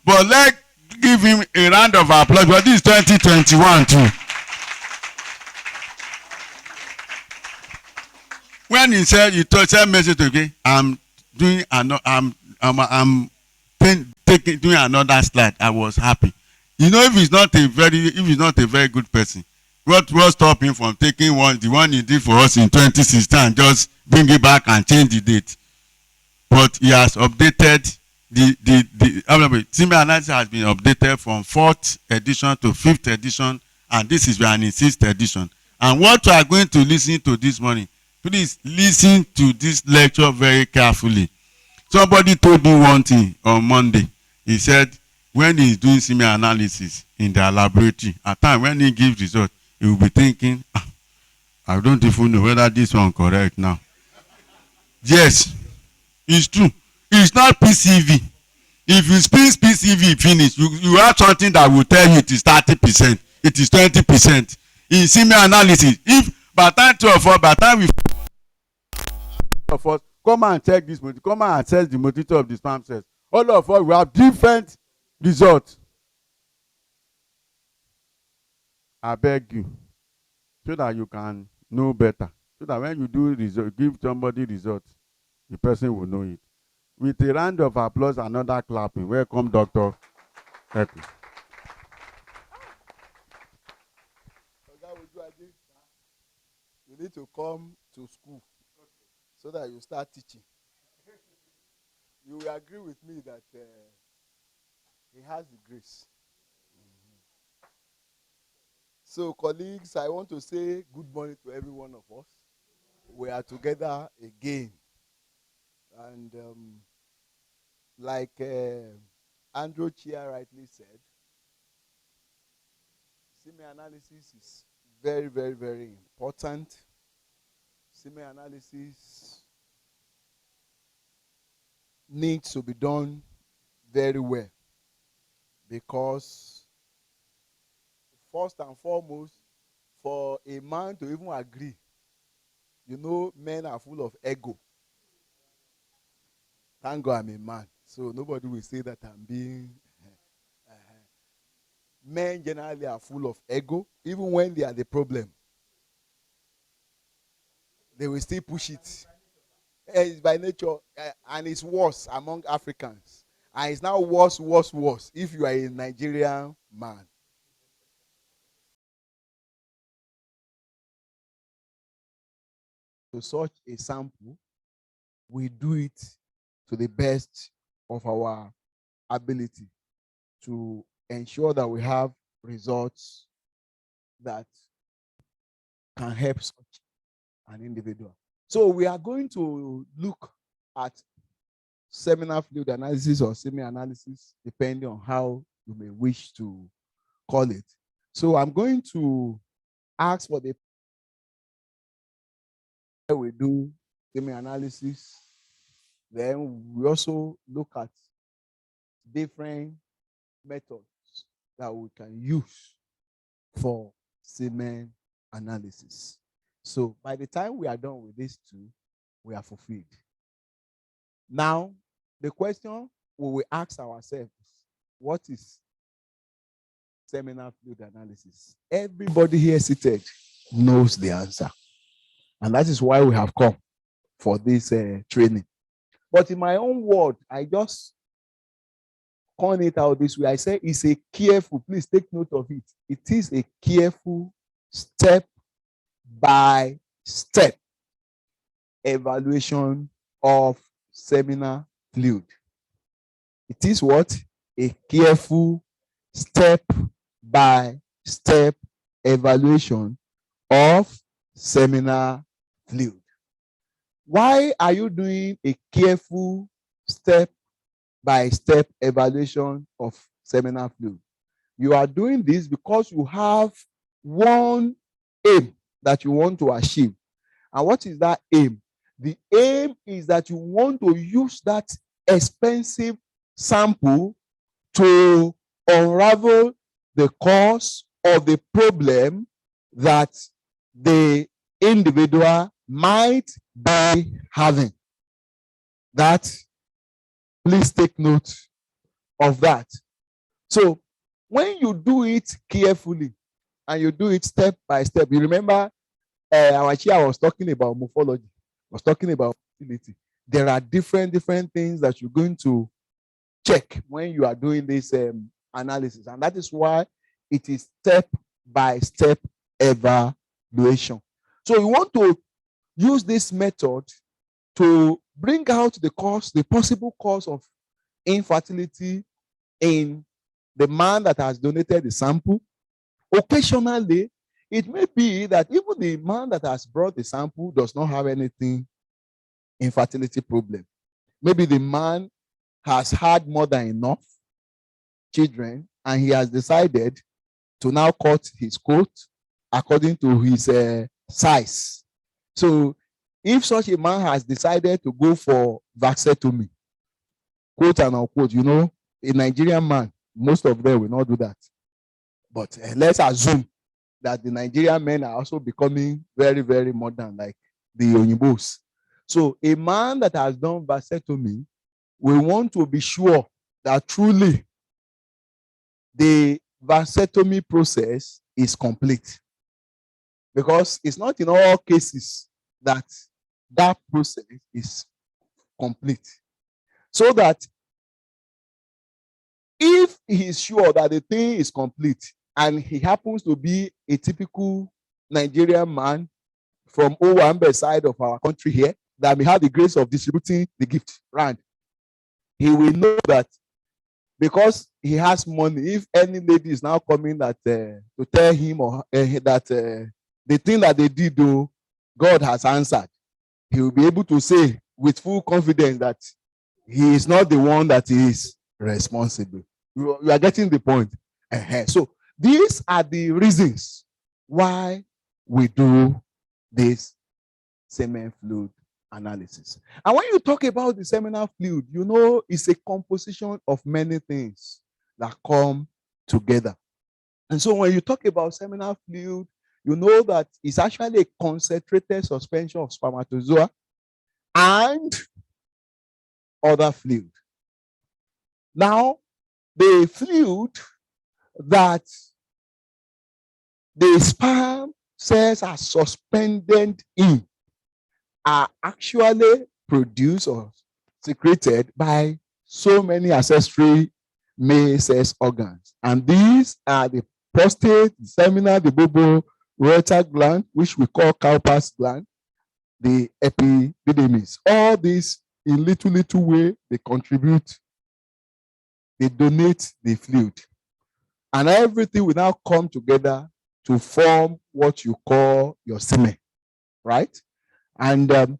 But let's give him a round of applause. But this is 2021 too. When he said, he sent message to me, I'm doing another, I'm doing another slide. I was happy. You know, if he's not a very good person, what will stop him from taking the one he did for us in 2016 and just bring it back and change the date? But he has updated the Seminal Analysis has been updated from 4th edition to 5th edition, and this is an 6th edition. And what we are going to listen to this morning, please listen to this lecture very carefully. Somebody told me one thing on Monday. He said when he's doing seminal analysis in their laboratory, at times when he gives results, he will be thinking, I don't even know whether this one correct now. Yes, it's true. It's not PCV. If you spin PCV finish, you have something that will tell you it is 30%, it is 20%. In seminal analysis, if by the time we of us come and check this, come and assess the motility of the sperm cells, all of us will have different results. I beg you, so that you can know better, so that when you do result, give somebody results, the person will know it. With a round of applause, another clapping. Welcome, Dr. Ekun. You need to come to school so that you start teaching. You will agree with me that he has the grace. So, colleagues, I want to say good morning to every one of us. We are together again. And like Andrew Chia rightly said, seminal analysis is very, very, very important. Seminal analysis needs to be done very well, because first and foremost, for a man to even agree, you know, men are full of ego. Thank God I'm a man, so nobody will say that I'm being. Men generally are full of ego, even when they are the problem. They will still push it. It's by nature, and it's worse among Africans. And it's now worse if you are a Nigerian man. To such a sample, we do it to the best of our ability to ensure that we have results that can help such an individual. So we are going to look at seminal fluid analysis or semi-analysis, depending on how you may wish to call it. So I'm going to ask for the we do semi-analysis. Then we also look at different methods that we can use for semen analysis. So by the time we are done with these two, we are fulfilled. Now, the question we will ask ourselves, what is seminal fluid analysis? Everybody here seated knows the answer. And that is why we have come for this training. But in my own word, I just coin it out this way. I say it's a careful, please take note of it. It is a careful step-by-step evaluation of seminal fluid. It is what? A careful step-by-step evaluation of seminal fluid. Why are you doing a careful step-by-step evaluation of seminal fluid? You are doing this because you have one aim that you want to achieve. And what is that aim? The aim is that you want to use that expensive sample to unravel the cause of the problem that the individual might be having. That, please take note of that. So when you do it carefully and you do it step by step, you remember our chair was talking about morphology, was talking about fertility. There are different things that you're going to check when you are doing this analysis, and that is why it is step by step evaluation. So you want to use this method to bring out the possible cause of infertility in the man that has donated the sample. Occasionally, it may be that even the man that has brought the sample does not have anything infertility problem. Maybe the man has had more than enough children and he has decided to now cut his coat according to his size. So if such a man has decided to go for vasectomy, quote and unquote, you know, a Nigerian man, most of them will not do that. But let's assume that the Nigerian men are also becoming very, very modern, like the Oyinbos. So a man that has done vasectomy will want to be sure that truly the vasectomy process is complete. Because it's not in all cases that that process is complete. So that if he is sure that the thing is complete and he happens to be a typical Nigerian man from Owambe side of our country here, that may have the grace of distributing the gift round, he will know that because he has money, if any lady is now coming that to tell him or that the thing that they did, though, God has answered, he will be able to say with full confidence that he is not the one that is responsible. You are getting the point. So these are the reasons why we do this seminal fluid analysis. And when you talk about the seminal fluid, you know it's a composition of many things that come together. And so when you talk about seminal fluid, you know that it's actually a concentrated suspension of spermatozoa and other fluid. Now, the fluid that the sperm cells are suspended in are actually produced or secreted by so many accessory male sex organs. And these are the prostate, the seminal, the bulborectal gland, which we call Cowper's gland, the epididymis. All these, in little way, they contribute, they donate the fluid. And everything will now come together to form what you call your semen, right? And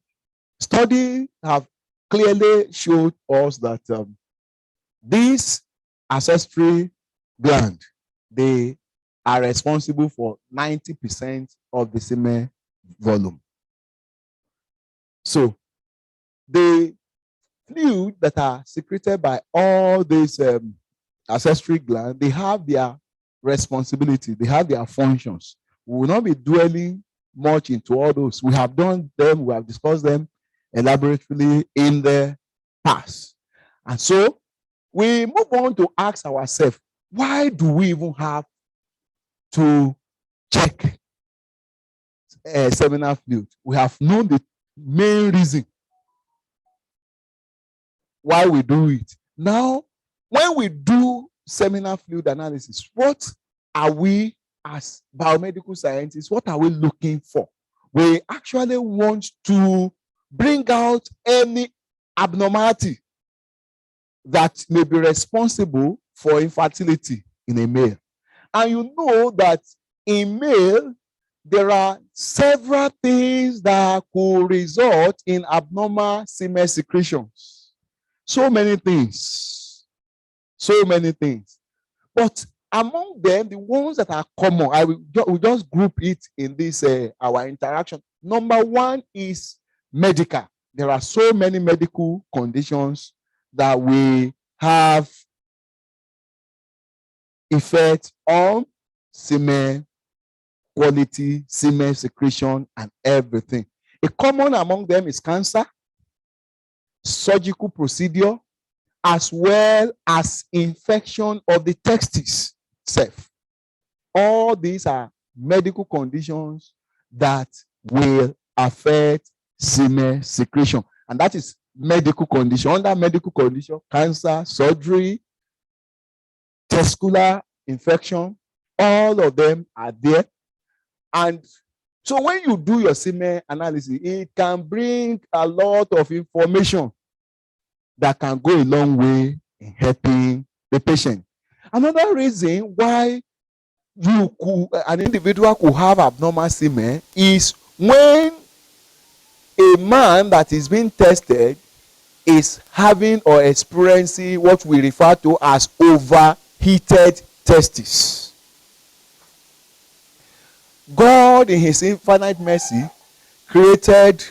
studies have clearly showed us that these accessory glands, they are responsible for 90% of the semen volume. So the fluid that are secreted by all these accessory glands, they have their responsibility, they have their functions. We will not be dwelling much into all those. We have done them, we have discussed them elaborately in the past. And so we move on to ask ourselves, why do we even have to check seminal fluid? We have known the main reason why we do it. Now, when we do seminal fluid analysis, what are we as biomedical scientists, what are we looking for? We actually want to bring out any abnormality that may be responsible for infertility in a male. And you know that in male, there are several things that could result in abnormal semen secretions. So many things. But among them, the ones that are common, I will just group it in this our interaction. Number one is medical. There are so many medical conditions that we have effect on semen quality, semen secretion, and everything. A common among them is cancer, surgical procedure, as well as infection of the testes self. All these are medical conditions that will affect semen secretion. And that is medical condition. Under medical condition, cancer, surgery, testicular infection, all of them are there. And so when you do your semen analysis, it can bring a lot of information that can go a long way in helping the patient. Another reason why an individual could have abnormal semen is when a man that is being tested is having or experiencing what we refer to as overheated testes. God, in his infinite mercy, created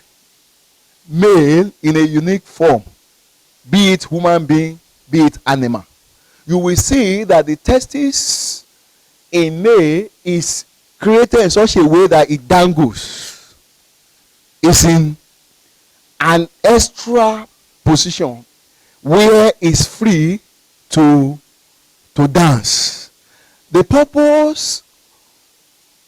male in a unique form, be it human being, be it animal. You will see that the testis in male is created in such a way that it dangles. It's in an extra position where it's free to dance. The purpose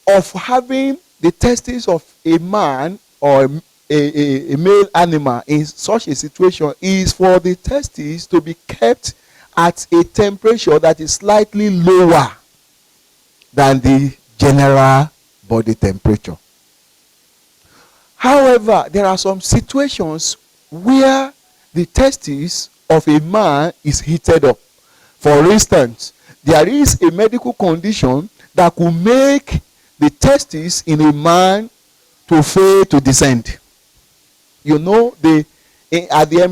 of having the testes of a man or a male animal in such a situation is for the testes to be kept at a temperature that is slightly lower than the general body temperature. However, there are some situations where the testes of a man is heated up. For instance, there is a medical condition that could make the testes in a man to fail to descend. You know, at the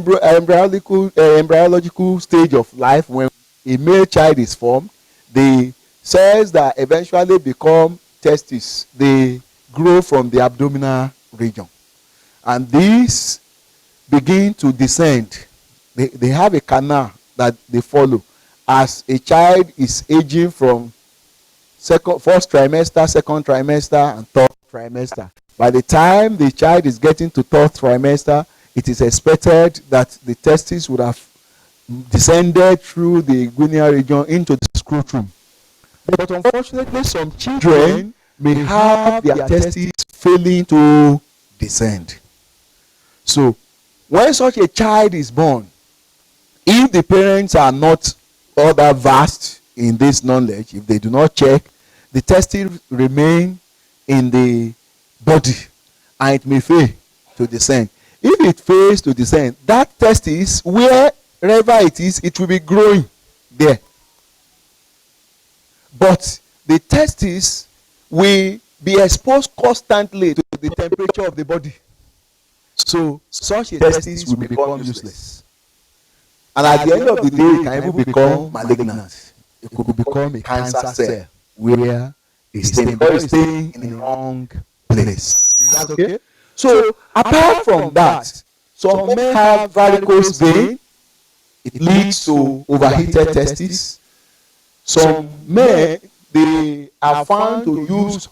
embryological stage of life, when a male child is formed, the cells that eventually become testes, they grow from the abdominal region. And these begin to descend. They have a canal that they follow as a child is aging from first trimester, second trimester, and third trimester. By the time the child is getting to third trimester, it is expected that the testes would have descended through the inguinal region into the scrotum. But unfortunately, some children may have their testes failing to descend. So, when such a child is born, if the parents are not all that vast in this knowledge, if they do not check, the testes remain in the body and it may fail to descend. If it fails to descend, that testis, wherever it is, it will be growing there. But the testis will be exposed constantly to the temperature of the body. So such a testis will become useless. And at the end of the day, it can even become malignant. It could become a cancer cell where it's staying in the wrong place. Is that okay? So apart from that, some men have varicose vein. It leads to overheated testes. Some men, they are found to use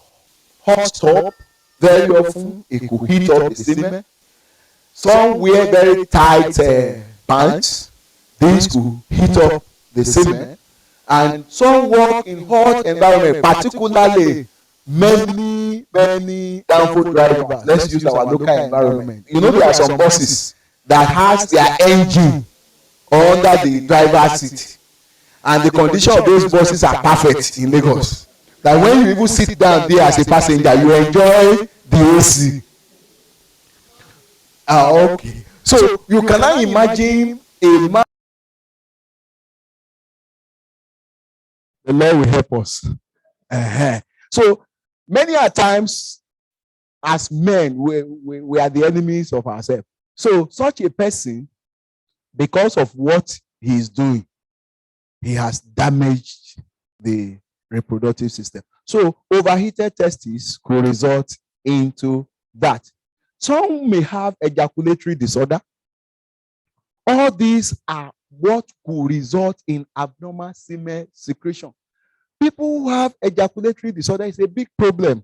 hot tub very often. It could heat up the semen. Some wear very tight pants. These could heat up the semen. And some work in hot environment, particularly many downfall drivers. Let's use our local environment. You know, there are some buses that has their engine under the driver's seat. And the condition of those buses are perfect in Lagos. That when you even sit down there as a passenger, you enjoy the AC. Okay. So you cannot imagine a man. The Lord will help us. So many a times, as men, we are the enemies of ourselves. So such a person, because of what he is doing, he has damaged the reproductive system. So overheated testes could result into that. Some may have ejaculatory disorder. All these are what could result in abnormal semen secretion. People who have ejaculatory disorder is a big problem.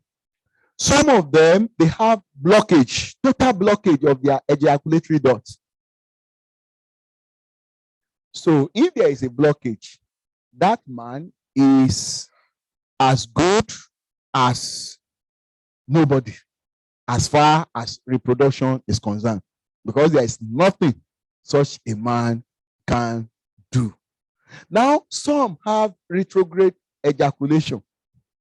Some of them, they have blockage, total blockage of their ejaculatory ducts. So if there is a blockage, that man is as good as nobody as far as reproduction is concerned, because there is nothing such a man can do. Now, some have retrograde ejaculation.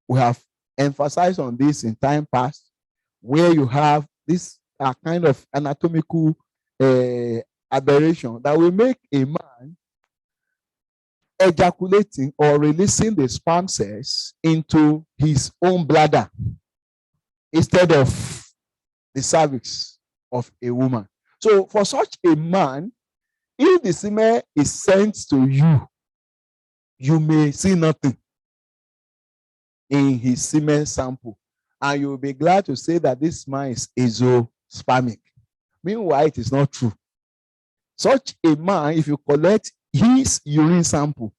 We have emphasized on this in time past, where you have this kind of anatomical aberration that will make a man ejaculating or releasing the sperm cells into his own bladder instead of the cervix of a woman. So for such a man, if the semen is sent to you, you may see nothing in his semen sample, and you will be glad to say that this man is azoospermic. Meanwhile, it is not true. Such a man, if you collect his urine sample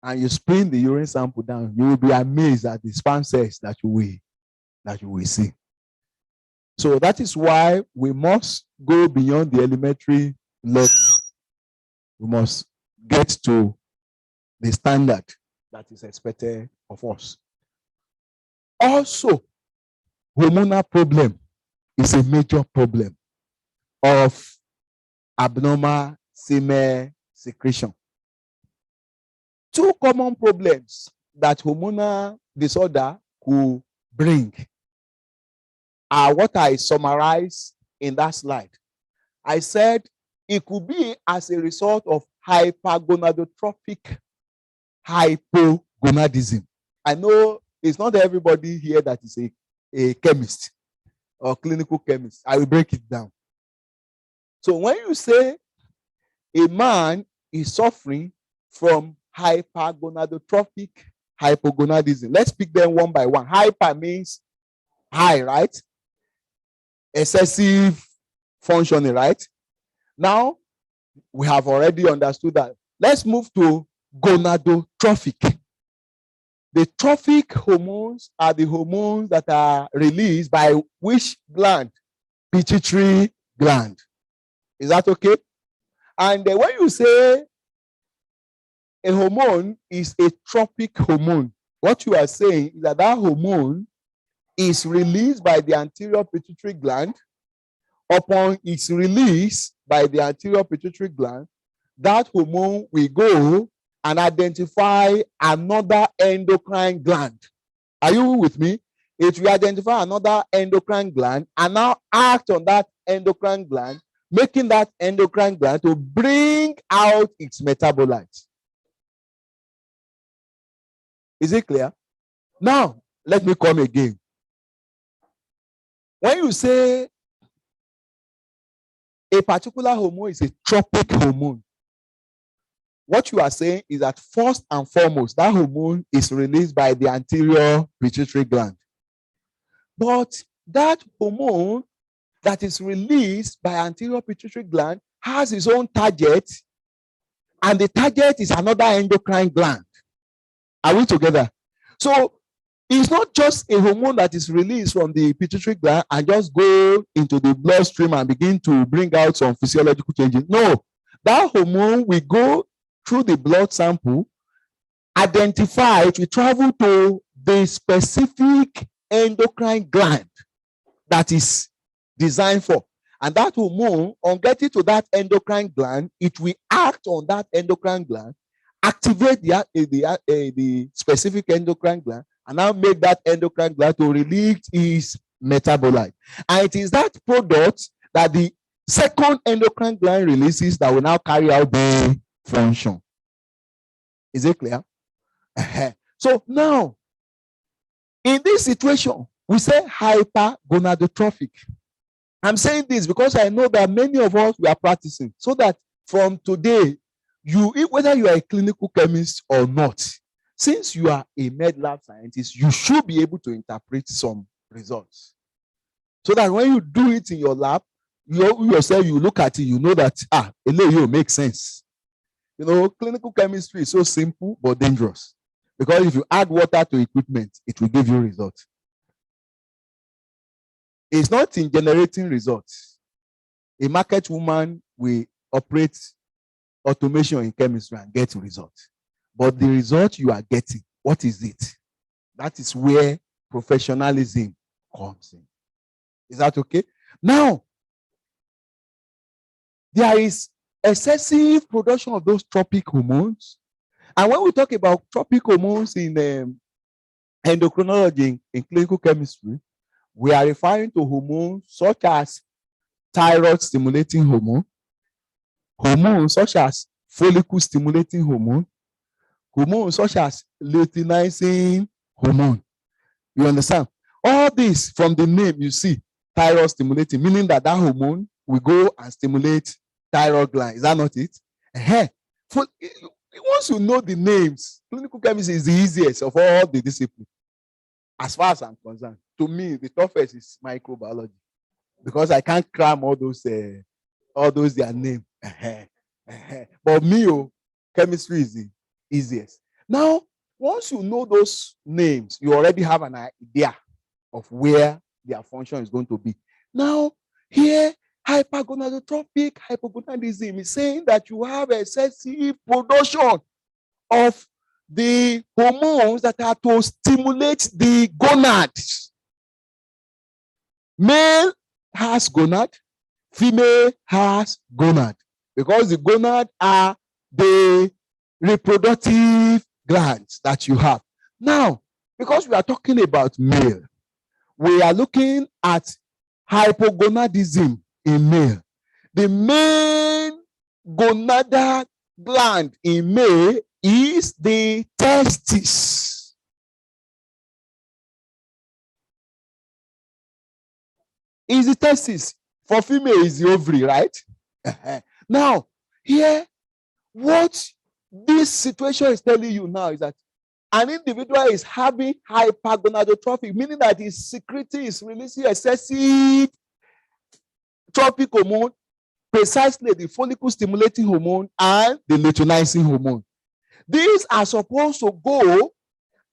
and you spin the urine sample down, you will be amazed at the sperm cells that you will see. So that is why we must go beyond the elementary level. We must get to the standard that is expected of us. Also, hormonal problem is a major problem of abnormal semen secretion. Two common problems that hormonal disorder could bring are what I summarized in that slide. I said it could be as a result of hypergonadotrophic hypogonadism. I know it's not everybody here that is a chemist or clinical chemist. I will break it down. So when you say a man is suffering from hypergonadotrophic hypogonadism, let's pick them one by one. Hyper means high, right? Excessive functioning, right? Now, we have already understood that. Let's move to gonadotrophic. The trophic hormones are the hormones that are released by which gland? Pituitary gland. Is that okay? And when you say a hormone is a trophic hormone, what you are saying is that hormone is released by the anterior pituitary gland. Upon its release by the anterior pituitary gland, that hormone will go and identify another endocrine gland. Are you with me? It will identify another endocrine gland and now act on that endocrine gland, making that endocrine gland to bring out its metabolites. Is it clear? Now, let me come again. When you say a particular hormone is a trophic hormone, what you are saying is that first and foremost, that hormone is released by the anterior pituitary gland. But that hormone that is released by anterior pituitary gland has its own target, and the target is another endocrine gland. Are we together? So it's not just a hormone that is released from the pituitary gland and just go into the bloodstream and begin to bring out some physiological changes. No, that hormone will go through the blood sample, identify, it will travel to the specific endocrine gland that is designed for. And that hormone, on getting to that endocrine gland, it will act on that endocrine gland, activate the specific endocrine gland, and now make that endocrine gland to release its metabolite. And it is that product that the second endocrine gland releases that will now carry out the function. Is it clear? So now, in this situation, we say hypergonadotrophic. I'm saying this because I know that many of us we are practicing, so that from today, whether you are a clinical chemist or not, since you are a med lab scientist, you should be able to interpret some results. So that when you do it in your lab, you yourself, you look at it, you know that, it makes sense. You know, clinical chemistry is so simple but dangerous. Because if you add water to equipment, it will give you results. It's not in generating results. A market woman will operate automation in chemistry and get results. But the result you are getting, what is it? That is where professionalism comes in. Is that okay? Now, there is excessive production of those tropic hormones. And when we talk about tropic hormones in endocrinology, in clinical chemistry, we are referring to hormones such as thyroid stimulating hormone, hormones such as follicle stimulating hormone, hormones such as luteinizing hormone. You understand? All this from the name you see, thyroid stimulating, meaning that hormone will go and stimulate thyroid gland. Is that not it? Once you know the names, clinical chemistry is the easiest of all the disciplines. As far as I'm concerned, to me, the toughest is microbiology because I can't cram all those their name. But me, chemistry is the easiest. Now, once you know those names, you already have an idea of where their function is going to be. Now, here, hypergonadotropic hypogonadism is saying that you have excessive production of the hormones that are to stimulate the gonads. Male has gonad, female has gonad, because the gonad are the reproductive glands that you have. Now, because we are talking about male, we are looking at hypogonadism in male. The main gonadal gland in male is the testis. Is the testis. For female is the ovary, right? Now, here, what this situation is telling you now is that an individual is having hypergonadotrophic, meaning that his secreting is releasing excessive tropic hormone, precisely the follicle stimulating hormone and the luteinizing hormone. These are supposed to go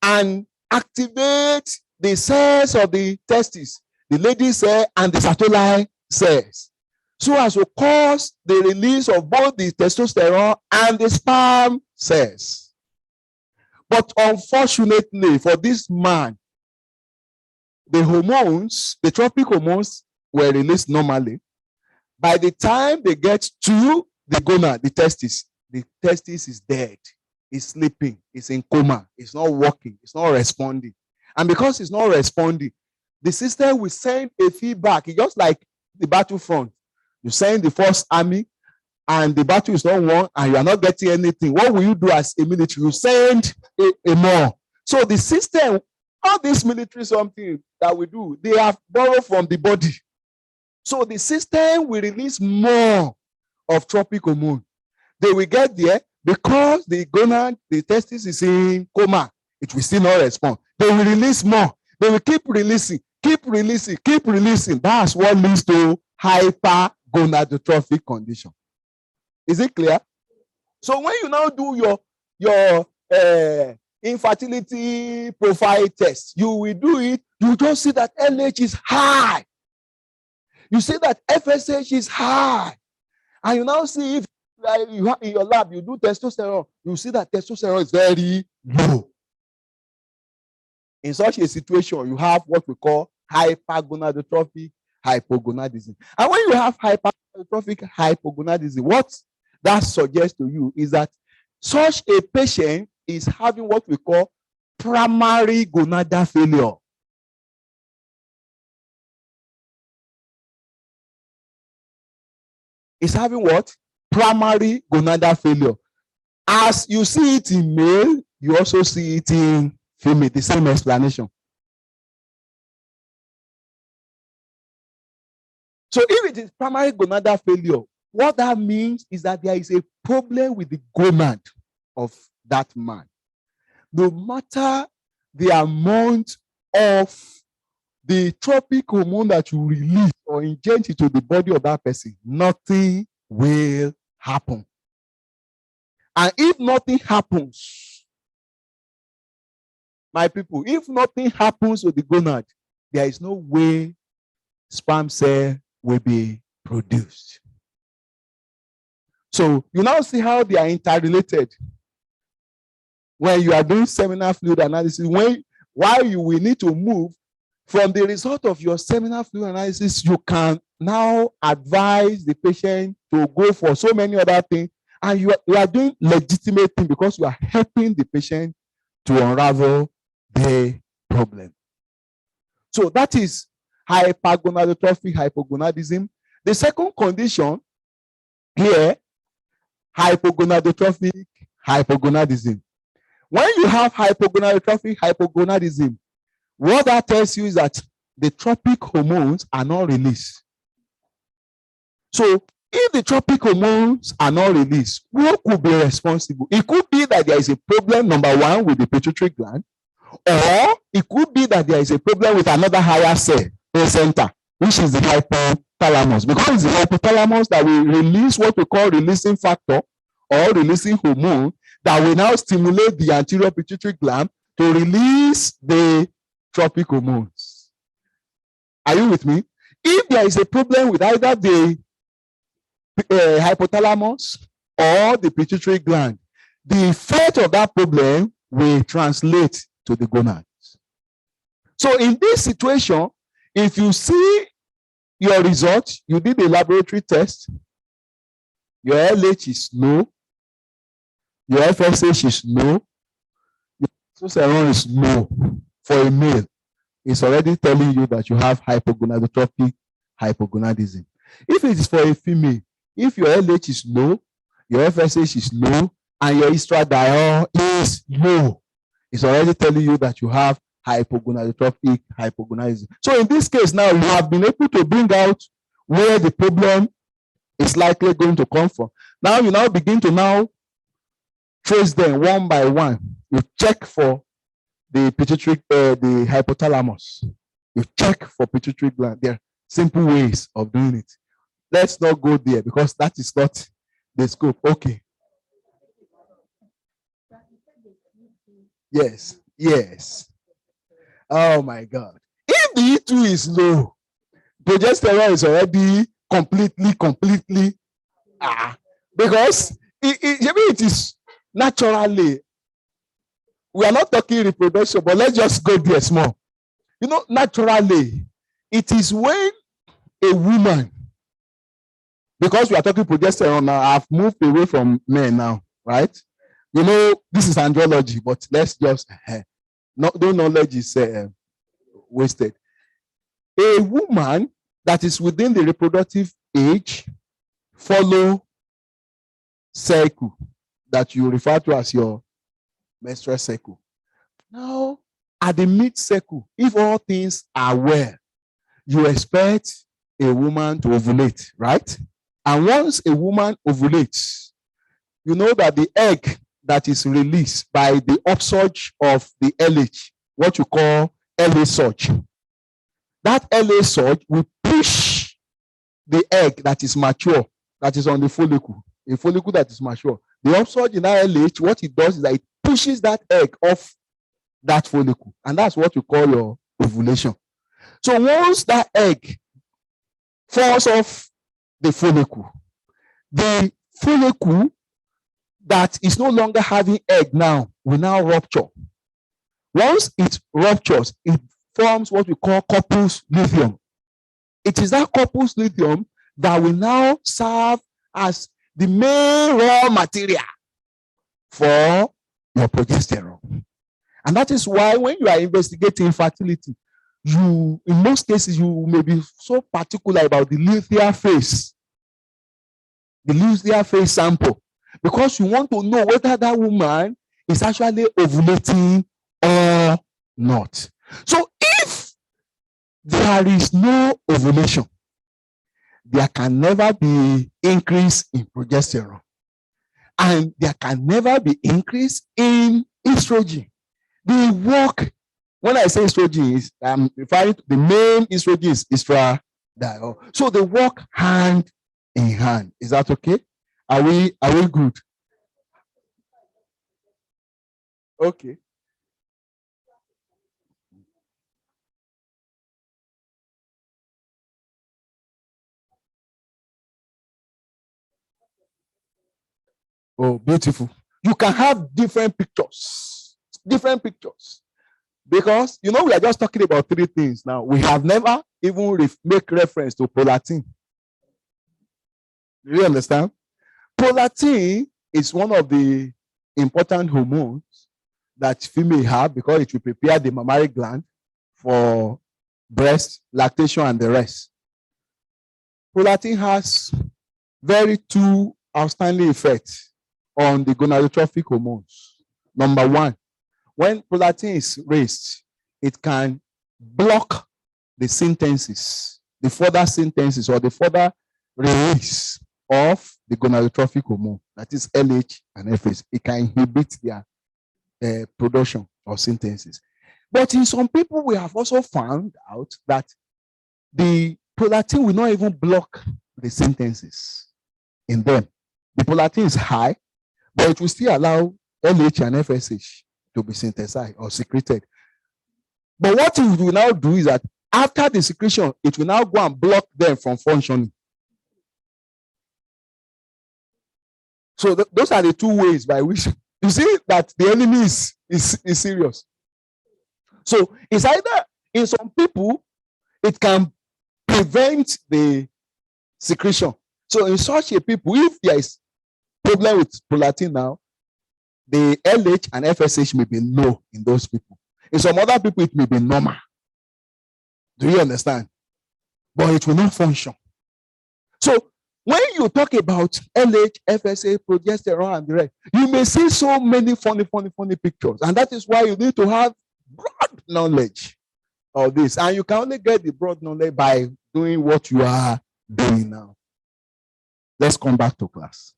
and activate the cells of the testis, the Leydig cell and the Sertoli cells, so as to cause the release of both the testosterone and the sperm cells. But unfortunately for this man, the hormones, the tropic hormones, were released normally. By the time they get to the gonad, the testis is dead, it's sleeping, it's in coma, it's not working, it's not responding. And because it's not responding, the system will send a feedback. It's just like the battlefront. You send the first army and the battle is not won and you are not getting anything. What will you do as a military? You send a more. So the system, all this military something that we do, they have borrowed from the body. So the system will release more of tropic hormone. They will get there because the gonad, the testis is in coma. It will still not respond. They will release more. They will keep releasing, keep releasing, keep releasing. That's what leads to hypergonadotrophic condition. Is it clear? So when you now do your infertility profile test, you will do it, you just see that LH is high. You see that FSH is high. And you now see if you have in your lab, you do testosterone, you see that testosterone is very low. In such a situation, you have what we call hypergonadotrophic hypogonadism. And when you have hypergonadotrophic hypogonadism, what that suggests to you is that such a patient is having what we call primary gonadal failure. Is having what? Primary gonadal failure. As you see it in male, you also see it in female, the same explanation. So if it is primary gonadal failure, what that means is that there is a problem with the gonad of that man. No matter the amount of the tropic hormone that you release or inject into the body of that person, nothing will happen. And if nothing happens, my people, if nothing happens to the gonad, there is no way sperm cell will be produced. So you now see how they are interrelated. When you are doing seminal fluid analysis, why you will need to move from the result of your seminal fluid analysis, you can now advise the patient to go for so many other things, and you are doing legitimate thing because you are helping the patient to unravel the problem. So that is hypergonadotrophic hypogonadism. The second condition here, hypogonadotrophic hypogonadism. When you have hypogonadotrophic hypogonadism, what that tells you is that the tropic hormones are not released. So if the tropic hormones are not released, what could be responsible? It could be that there is a problem, number one, with the pituitary gland, or it could be that there is a problem with another higher cell center, which is the hypothalamus. Because it's the hypothalamus that will release what we call releasing factor or releasing hormone that will now stimulate the anterior pituitary gland to release the tropic hormones. Are you with me? If there is a problem with either the hypothalamus or the pituitary gland, the effect of that problem will translate to the gonads. So in this situation, if you see your result, you did a laboratory test, your LH is low, your FSH is low, your testosterone is low for a male, it's already telling you that you have hypergonadotrophic hypogonadism. If it is for a female, if your LH is low, your FSH is low, and your estradiol is low, it's already telling you that you have hypogonadotrophic hypogonadism. So in this case now, you have been able to bring out where the problem is likely going to come from. Now you now begin to now trace them one by one. You check for the pituitary, the hypothalamus. You check for pituitary gland. There are simple ways of doing it. Let's not go there because that is not the scope. Okay. Yes. Yes. Oh my God. If the E2 is low, progesterone is already completely because it is naturally. We are not talking reproduction, but let's just go there small. You know, naturally, it is when a woman, because we are talking progesterone now, I've moved away from men now, right? You know, this is andrology, but let's just, no knowledge is wasted. A woman that is within the reproductive age follow cycle that you refer to as your menstrual cycle. Now, at the mid-cycle, if all things are well, you expect a woman to ovulate, right? And once a woman ovulates, you know that the egg that is released by the upsurge of the LH, what you call LA surge, that LA surge will push the egg that is mature, that is on the follicle, a follicle that is mature. The upsurge in that LH, what it does is that it pushes that egg off that follicle, and that's what you call your ovulation. So once that egg falls off the follicle that is no longer having egg now will now rupture. Once it ruptures, it forms what we call corpus luteum. It is that corpus luteum that will now serve as the main raw material for your progesterone. And that is why when you are investigating fertility, in most cases, you may be so particular about the luteal phase, sample, because you want to know whether that woman is actually ovulating or not. So if there is no ovulation, there can never be increase in progesterone, and there can never be increase in estrogen. The work, when I say estrogen, I'm referring to the main estrogen is estradiol. So they work hand in hand. Is that okay? Are we good? Okay. Oh, beautiful. You can have different pictures. Different pictures. Because, we are just talking about three things now. We have never even make reference to prolactin. Do you understand? Prolactin is one of the important hormones that female have because it will prepare the mammary gland for breast, lactation, and the rest. Prolactin has very two outstanding effects on the gonadotrophic hormones. Number one, when prolactin is raised, it can block the synthesis, the further synthesis or the further release of the gonadotrophic hormone, that is LH and FS. It can inhibit their production or synthesis. But in some people, we have also found out that the prolactin will not even block the synthesis in them. The prolactin is high, but it will still allow LH and FSH to be synthesized or secreted. But what it will now do is that after the secretion, it will now go and block them from functioning. So those are the two ways by which you see that the enemy is serious. So it's either in some people, it can prevent the secretion. So in such a people, if there is problem with prolactin now, the LH and FSH may be low in those people. In some other people, it may be normal. Do you understand? But it will not function. So when you talk about LH, FSH, progesterone, and the rest, you may see so many funny pictures. And that is why you need to have broad knowledge of this. And you can only get the broad knowledge by doing what you are doing now. Let's come back to class.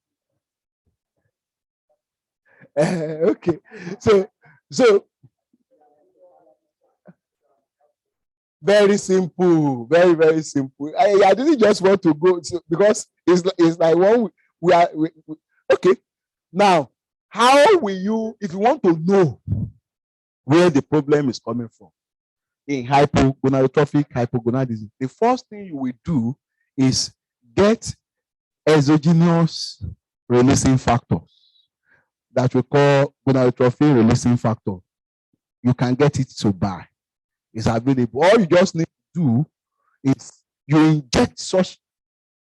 Okay. So very simple, very simple. I didn't just want to go because it's like one we are. Okay. Now, how will you, if you want to know where the problem is coming from in hypogonadotrophic hypogonadism, the first thing you will do is get exogenous releasing factors that we call gonadotrophin releasing factor. You can get it to buy. It's available. All you just need to do is you inject such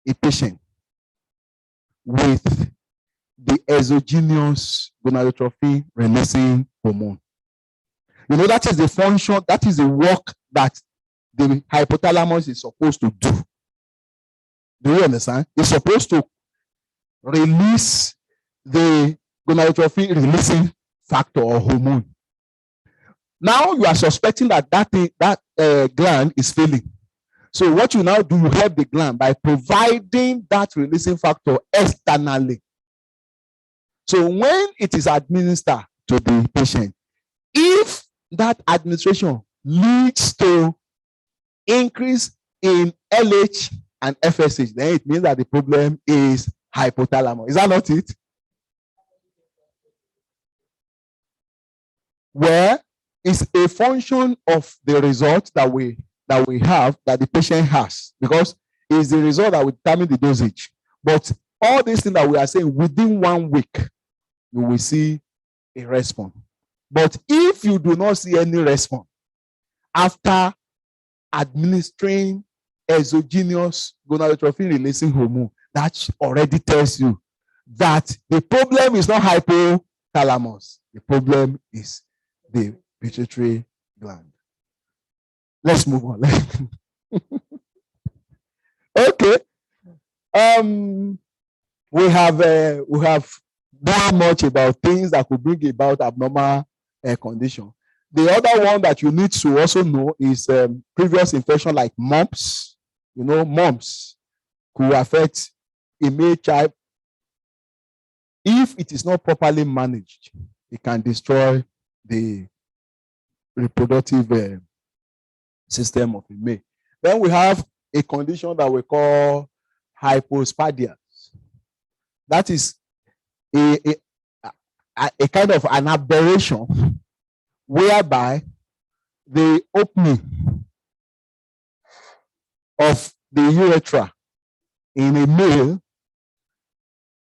a patient with the exogenous gonadotrophin releasing hormone. That is the function, that is the work that the hypothalamus is supposed to do. Do you understand? It's supposed to release the gonadotrophin releasing factor or hormone. Now you are suspecting that gland is failing. So what you now do, you help the gland by providing that releasing factor externally. So when it is administered to the patient, if that administration leads to increase in LH and FSH, then it means that the problem is hypothalamus. Is that not it? Where is a function of the result that we have, that the patient has, because it's the result that will determine the dosage. But all these things that we are saying, within 1 week, you will see a response. But if you do not see any response after administering exogenous gonadotrophin releasing hormone, that already tells you that the problem is not hypothalamus. The problem is the pituitary gland. Let's move on. Okay. We have done much about things that could bring about abnormal condition. The other one that you need to also know is previous infection like mumps. Mumps could affect a male child. If it is not properly managed, it can destroy the reproductive system of a male. Then we have a condition that we call Hypospadia. That is a kind of an aberration whereby the opening of the urethra in a male,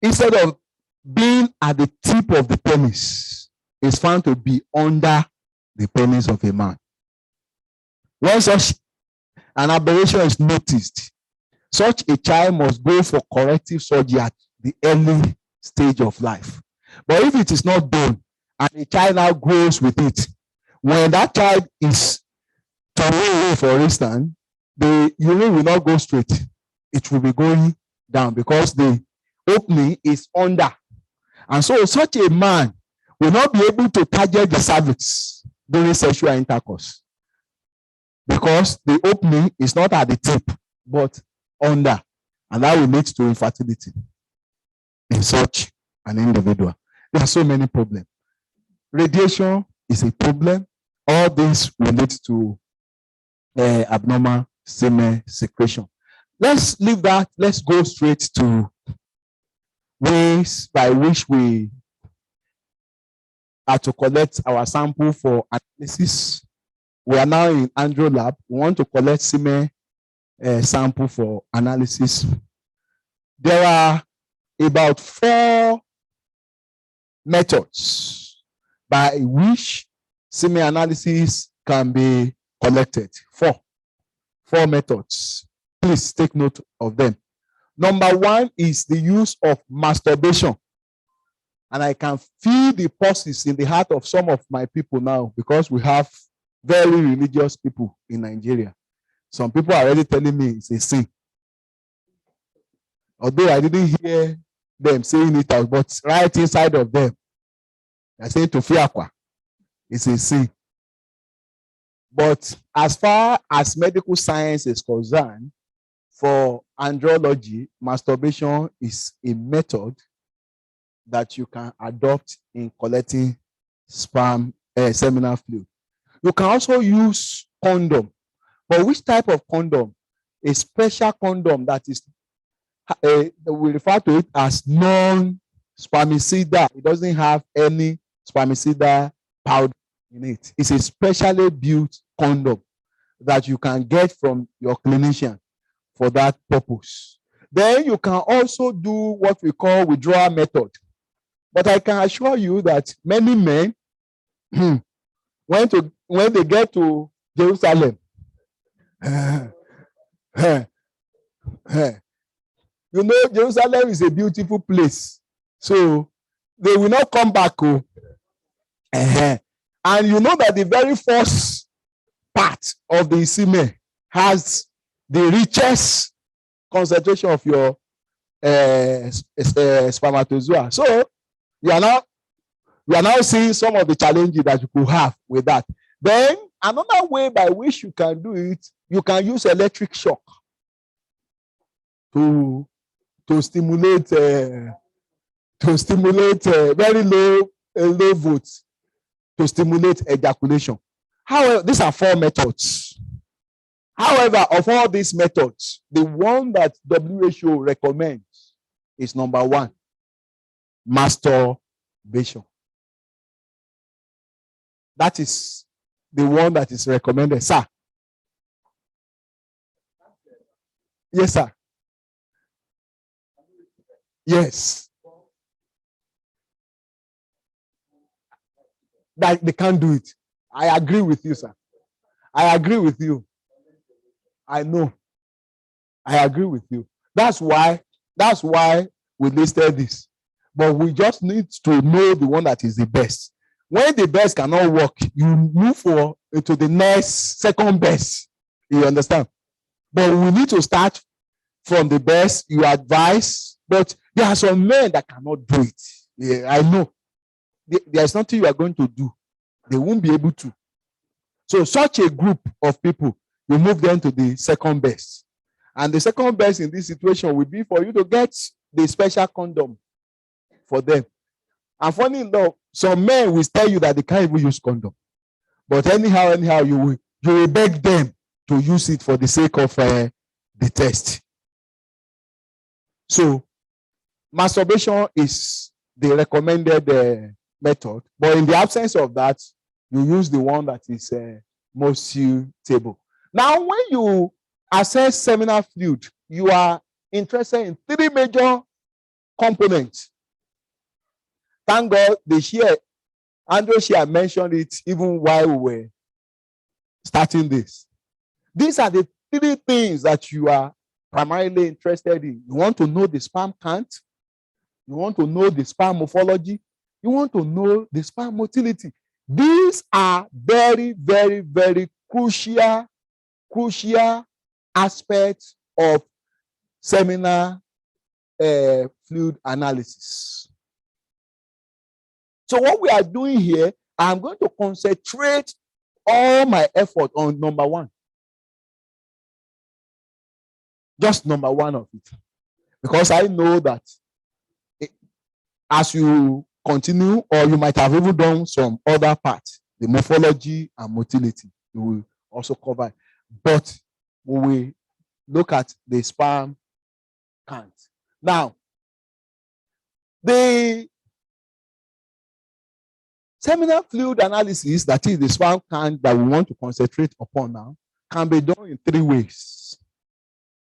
instead of being at the tip of the penis is found to be under the penis of a man. When such an aberration is noticed, such a child must go for corrective surgery at the early stage of life. But if it is not done, and the child now grows with it, when that child is to urine, for instance, the urine will not go straight. It will be going down because the opening is under. And so such a man will not be able to target the cervix during sexual intercourse because the opening is not at the tip, but under. And that will lead to infertility in such an individual. There are so many problems. Radiation is a problem. All this will lead to abnormal semen secretion. Let's leave that. Let's go straight to ways by which we are to collect our sample for analysis. We are now in Andrew lab. We want to collect semen sample for analysis. There are about 4 methods by which semen analysis can be collected. 4 methods. Please take note of them. Number 1 is the use of masturbation. And I can feel the pulses in the heart of some of my people now because we have very religious people in Nigeria. Some people are already telling me it's a sin. Although I didn't hear them saying it out, but right inside of them, they're saying to fiakwa, it's a sin. But as far as medical science is concerned, for andrology, masturbation is a method that you can adopt in collecting sperm, seminal fluid. You can also use condom. But which type of condom? A special condom that is, we refer to it as non-spermicida. It doesn't have any spermicida powder in it. It's a specially built condom that you can get from your clinician for that purpose. Then you can also do what we call withdrawal method. But I can assure you that many men, when they get to Jerusalem, you know, Jerusalem is a beautiful place. So they will not come back. And you know that the very first part of the semen has the richest concentration of your spermatozoa. So we are now seeing some of the challenges that you could have with that. Then another way by which you can do it, you can use electric shock to stimulate very low volts to stimulate ejaculation. However, these are 4 methods. However, of all these methods, the one that WHO recommends is number 1, masturbation. That is the one that is recommended, sir. Yes, sir. Yes. That they can't do it. I agree with you, sir. I agree with you. I know. I agree with you. That's why we listed this. But we just need to know the one that is the best. When the best cannot work, you move to the next second best. You understand? But we need to start from the best. You advise, but there are some men that cannot do it. Yeah, I know. There's nothing you are going to do. They won't be able to. So such a group of people, you move them to the second best. And the second best in this situation would be for you to get the special condom for them. And funny enough, some men will tell you that they can't even use condom. But anyhow, you will beg them to use it for the sake of the test. So masturbation is the recommended method. But in the absence of that, you use the one that is most suitable. Now, when you assess seminal fluid, you are interested in 3 major components. Thank God Andrew Shea mentioned it even while we were starting this. These are the three things that you are primarily interested in. You want to know the sperm count. You want to know the sperm morphology. You want to know the sperm motility. These are very, very, very crucial aspects of seminal fluid analysis. So what we are doing here, I'm going to concentrate all my effort on number one. Just number one of it. Because I know that as you continue, or you might have even done some other parts, the morphology and motility, you will also cover. But we will look at the sperm count. Now, the seminal fluid analysis, that is the sperm count that we want to concentrate upon now, can be done in three ways.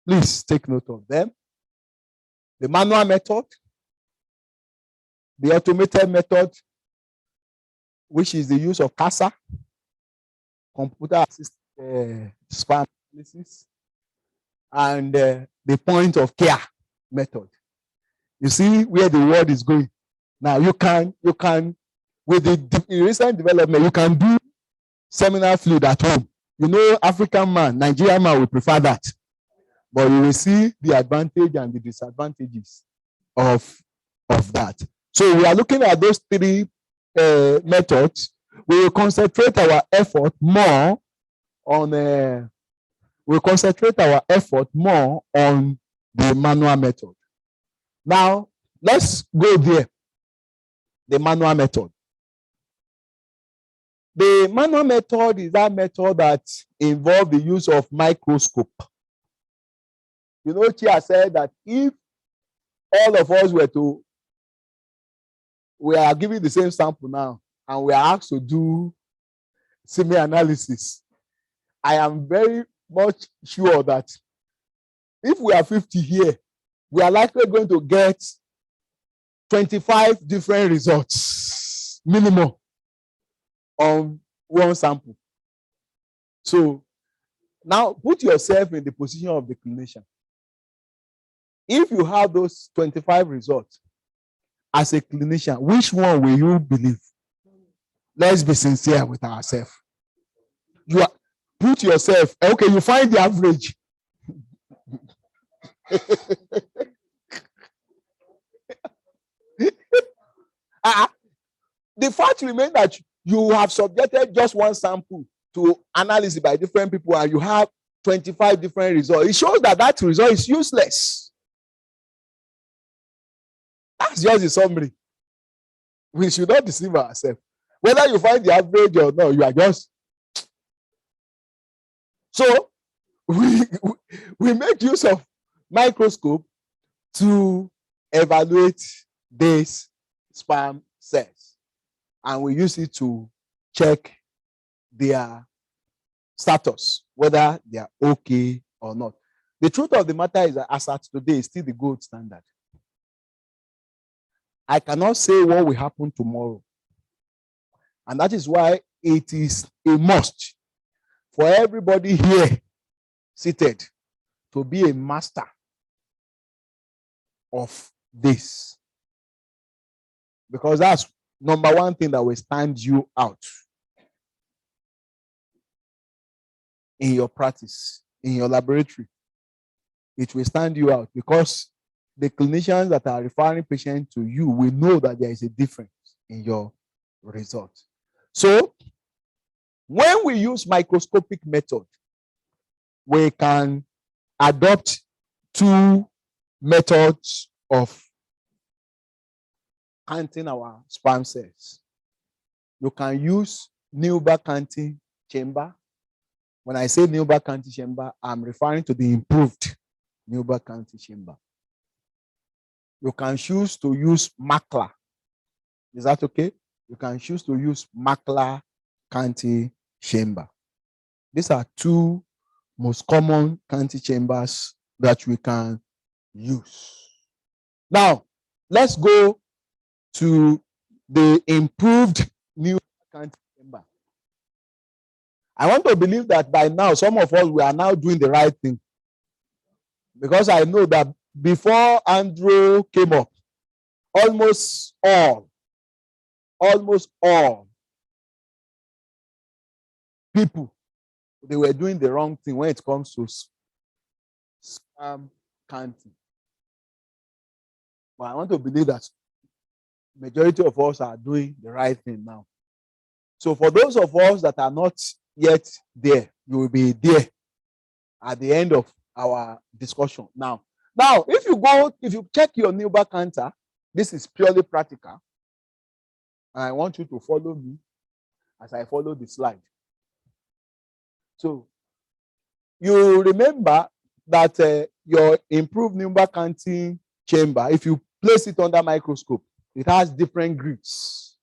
Please take note of them. The manual method, the automated method, which is the use of CASA, computer-assisted sperm analysis, and the point of care method. You see where the world is going. Now you can, with the recent development, you can do seminal fluid at home. You know, African man, Nigerian man will prefer that. But you will see the advantage and the disadvantages of that. So we are looking at those three methods. We will concentrate our effort more on the manual method. Now, let's go there. The manual method. The manual method is that method that involves the use of microscope. You know, Chia said that if all of us we are giving the same sample now, and we are asked to do semen analysis, I am very much sure that if we are 50 here, we are likely going to get 25 different results, minimum, on one sample. So now put yourself in the position of the clinician. If you have those 25 results as a clinician, which one will you believe? Let's be sincere with ourselves. Put yourself, okay, you find the average. The fact remains that you have subjected just one sample to analysis by different people, and you have 25 different results. It shows that result is useless. That's just the summary. We should not deceive ourselves. Whether you find the average or not, you are just. So we make use of microscope to evaluate these sperm cells, and we use it to check their status, whether they are okay or not. The truth of the matter is that as at today, it's still the gold standard. I cannot say what will happen tomorrow. And that is why it is a must for everybody here seated to be a master of this. Because that's number one thing that will stand you out in your practice, in your laboratory. It will stand you out because the clinicians that are referring patients to you will know that there is a difference in your results. So, when we use microscopic method, we can adopt two methods of counting our sperm cells. You can use Newberg counting chamber. When I say Newberg counting chamber, I'm referring to the improved Newberg counting chamber. You can choose to use Makler. Is that okay? You can choose to use Makler counting chamber. These are two most common counting chambers that we can use. Now, let's go to the improved new cancer chamber. I want to believe that by now, some of us, we are now doing the right thing. Because I know that before Andrew came up, almost all people, they were doing the wrong thing when it comes to sperm counting. But I want to believe that majority of us are doing the right thing now. So for those of us that are not yet there, you will be there at the end of our discussion. Now, if you check your neighbor counter, this is purely practical. And I want you to follow me as I follow the slide. So you remember that your improved number counting chamber, if you place it under microscope, it has different grids.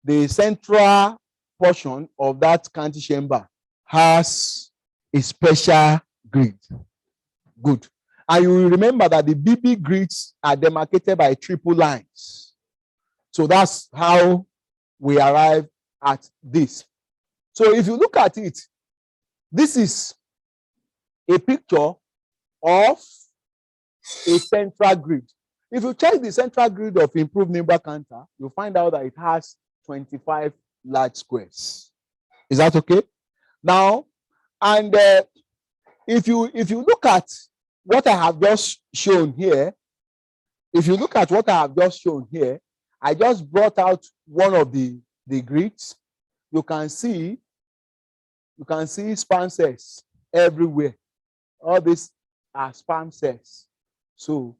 The central portion of that counting chamber has a special grid. Good. And you will remember that the BB grids are demarcated by triple lines. So that's how we arrive at this. So if you look at it, this is a picture of a central grid. If you check the central grid of improved number counter, you'll find out that it has 25 large squares. Is that okay? Now, and if you look at what I have just shown here, I just brought out one of the grids. You can see sperm cells everywhere. All these are sperm cells. So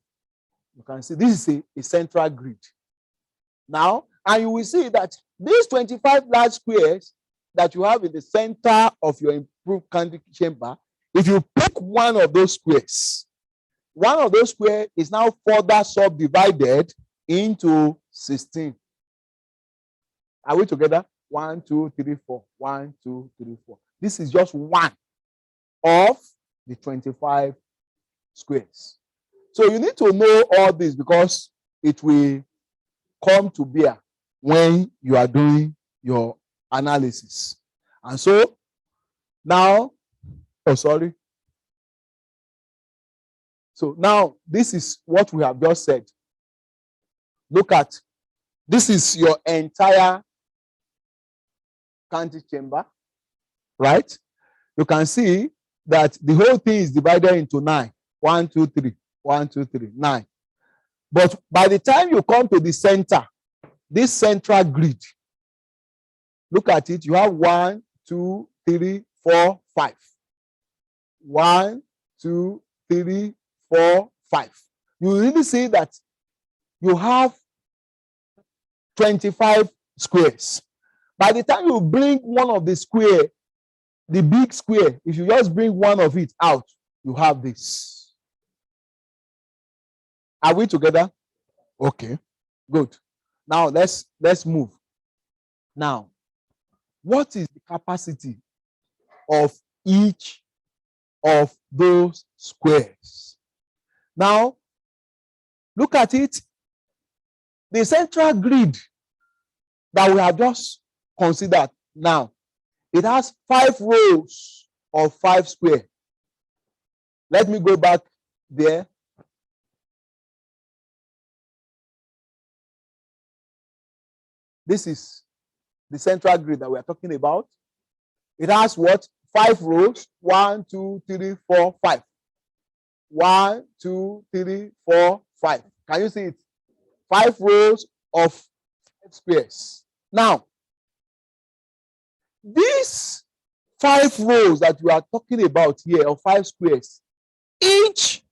you can see this is a central grid. Now, and you will see that these 25 large squares that you have in the center of your improved counting chamber, if you pick one of those squares is now further subdivided into 16. Are we together? 1, 2, 3, 4. 1, 2, 3, 4. This is just one of the 25 squares. So you need to know all this because it will come to bear when you are doing your analysis. And so now, So now this is what we have just said. Look at, this is your entire counting chamber, right? You can see that the whole thing is divided into 9. 1, 2, 3. 1, 2, 3. 9. But by the time you come to the center, this central grid, look at it, you have 1, 2, 3, 4, 5. 1, 2, 3, 4, 5. You really see that you have 25 squares. By the time you bring one of the square, the big square, if you just bring one of it out, you have this. Are we together? Okay, good. Now let's move. Now, what is the capacity of each of those squares? Now, look at it. The central grid that we have just considered now, it has 5 rows of 5 squares. Let me go back there. This is the central grid that we are talking about. It has what? 5 rows. 1, 2, 3, 4, 5. 1, 2, 3, 4, 5. Can you see it? 5 rows of 5 squares. Now, these 5 rows that we are talking about here, of 5 squares, each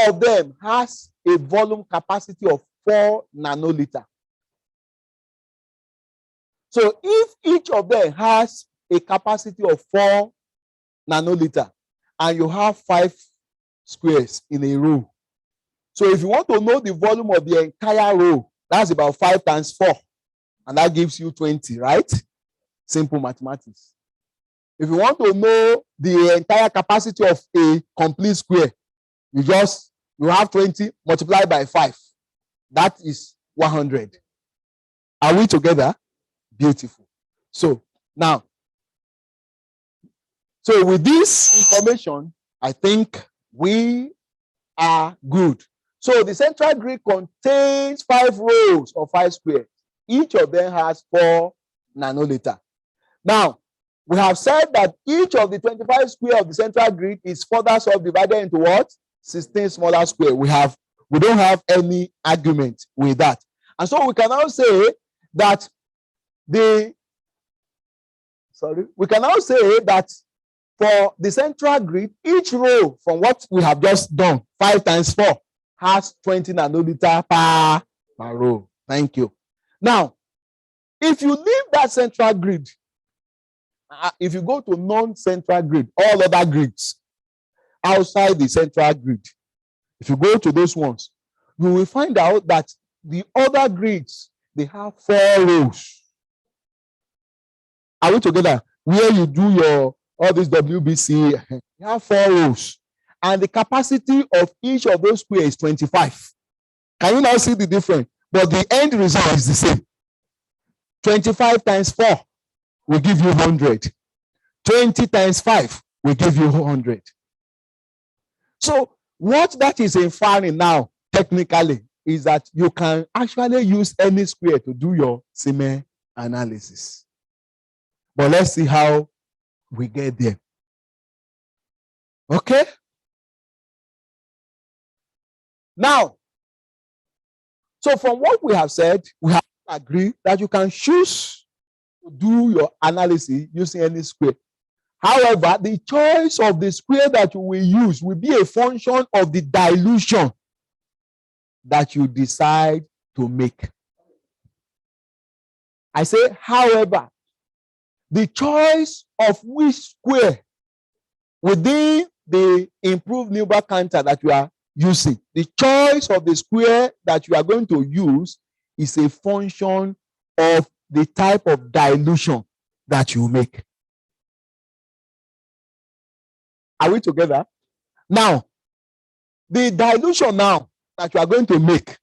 of them has a volume capacity of 4 nanoliter. So if each of them has a capacity of 4 nanoliter and you have 5 squares in a row, so if you want to know the volume of the entire row, that's about 5 times 4, and that gives you 20, right? Simple mathematics. If you want to know the entire capacity of a complete square, you have 20 multiplied by 5. That is 100. Are we together? Beautiful. So now, so with this information, I think we are good. So the central grid contains 5 rows or 5 squares. Each of them has 4 nanoliter. Now, we have said that each of the 25 square of the central grid is further subdivided into what? 16 smaller square. We don't have any argument with that. And so we can now say that for the central grid, each row from what we have just done, 5 times 4, has 20 nanoliter per row. Thank you. Now, if you leave that central grid, if you go to non-central grid, all other grids outside the central grid, if you go to those ones, you will find out that the other grids, they have 4 rows. Are we together? Where you do all this WBC, you have 4 rows. And the capacity of each of those squares is 25. Can you now see the difference? But the end result is the same. 25 times 4 will give you 100. 20 times 5 will give you 100. So what that is inferring now, technically, is that you can actually use any square to do your semen analysis. But let's see how we get there. Okay? Now, so from what we have said, we have agreed that you can choose to do your analysis using any square. However, the choice of the square that you will use will be a function of the dilution that you decide to make. I say, however, the choice of which square within the improved Newberg counter that you are using, the choice of the square that you are going to use is a function of the type of dilution that you make. Are we together? Now, the dilution now that you are going to make,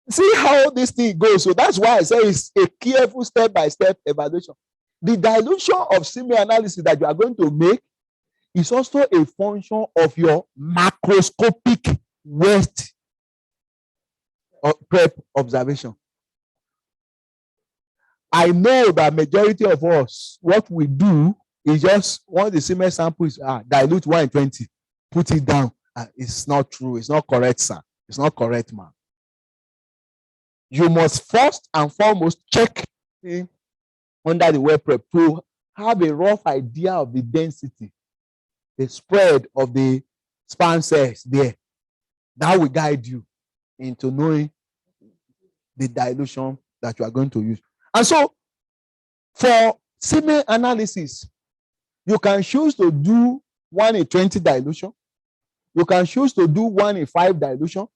see how this thing goes. So that's why I say it's a careful step-by-step evaluation. The dilution of semen analysis that you are going to make is also a function of your macroscopic waste prep observation. I know that majority of us, what we do is just once the semen sample is dilute 1 in 20, put it down. It's not true. It's not correct, sir. It's not correct, man. You must first and foremost check under the web prep to have a rough idea of the density, the spread of the sperm cells there. That will guide you into knowing the dilution that you are going to use. And so, for semen analysis, you can choose to do 1 in 20 dilution. You can choose to do 1 in 5 dilution.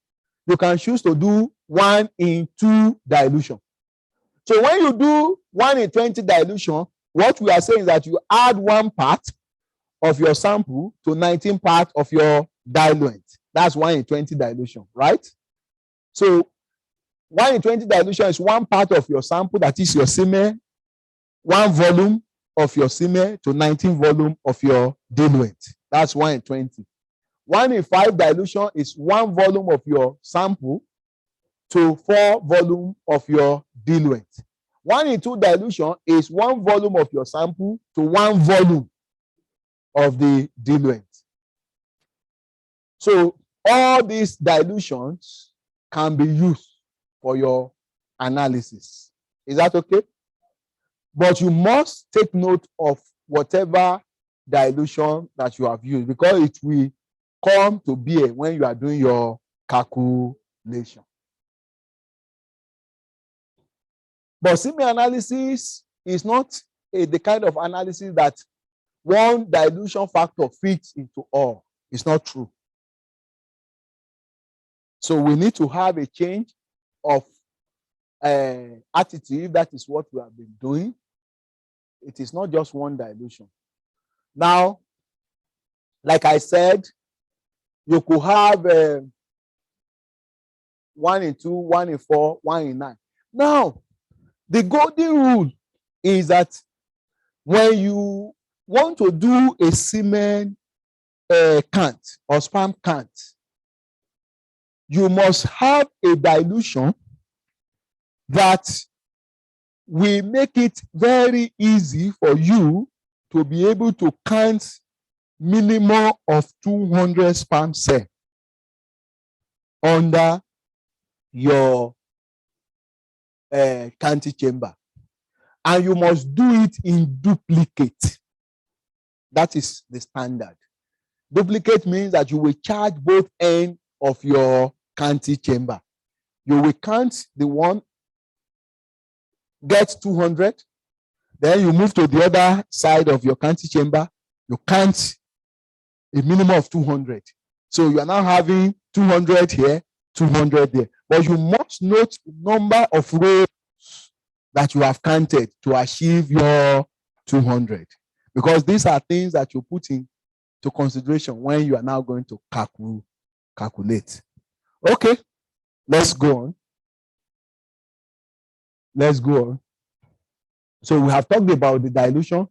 You can choose to do 1 in 2 dilution. So when you do 1 in 20 dilution, what we are saying is that you add 1 part of your sample to 19 parts of your diluent. That's 1 in 20 dilution, right? So 1 in 20 dilution is 1 part of your sample, that is your semen, 1 volume of your semen to 19 volume of your diluent. That's 1 in 20. 1 in 5 dilution is 1 volume of your sample to 4 volume of your diluent. 1 in 2 dilution is 1 volume of your sample to 1 volume of the diluent. So all these dilutions can be used for your analysis. Is that okay? But you must take note of whatever dilution that you have used, because it will come to bear when you are doing your calculation. But semen analysis is not the kind of analysis that one dilution factor fits into all. It's not true. So we need to have a change of attitude. That is what we have been doing. It is not just one dilution. Now, like I said, you could have 1 in 2, 1 in 4, 1 in 9. Now, The golden rule is that when you want to do a semen count or sperm count, you must have a dilution that will make it very easy for you to be able to count minimum of 200 sperm cells under your counting chamber. And you must do it in duplicate. That is the standard. Duplicate means that you will charge both ends of your counting chamber. You will count the one, get 200, then you move to the other side of your counting chamber, you count a minimum of 200. So you are now having 200 here, 200 there. But you must note the number of rows that you have counted to achieve your 200. Because these are things that you put into consideration when you are now going to calculate. Okay, let's go on. Let's go on. So we have talked about the dilution.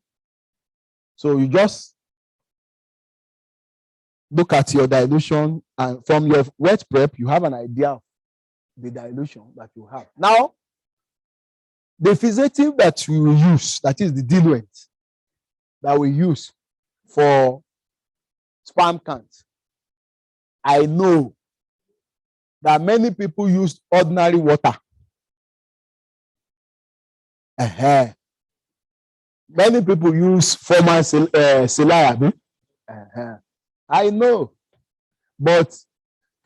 So you just look at your dilution, and from your wet prep, you have an idea of the dilution that you have. Now, the fixative that we will use, that is the diluent that we use for sperm count, I know that many people use ordinary water. Many people use formal saline. I know, but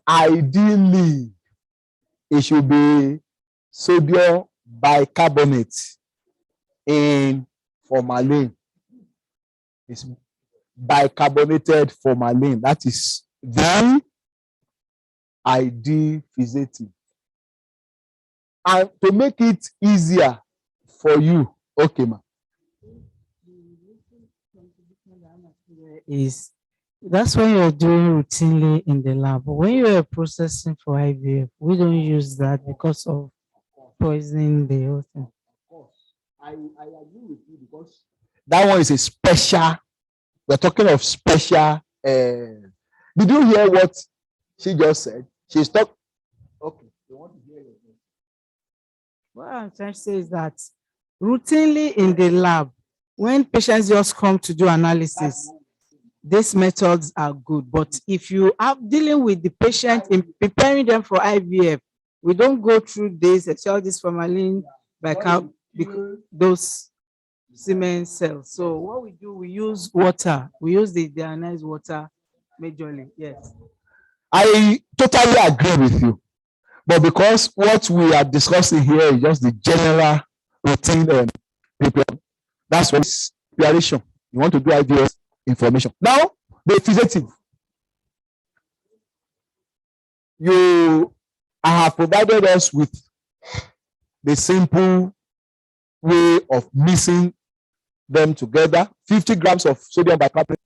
ideally, it should be sodium bicarbonate in formalin. It's bicarbonated formalin. That is the ideal fixative. And to make it easier for you, okay, ma. That's when you're doing routinely in the lab. When you're processing for IVF, we don't use that because of poisoning the whole thing. Of course, I agree with you, because that one is a special. We're talking of special. Did you hear what she just said? She's talking. Okay, you want to hear it? What I'm trying to say is that routinely in the lab, when patients just come to do analysis, these methods are good. But if you are dealing with the patient in preparing them for IVF, we don't go through this, all this formalin, those semen cells. So what we do, we use water. We use the deionized water majorly. Yes. I totally agree with you. But because what we are discussing here is just the general routine that's what is preparation. You want to do IVF information. Now, the fixative. You have provided us with the simple way of mixing them together. 50 grams of sodium bicarbonate,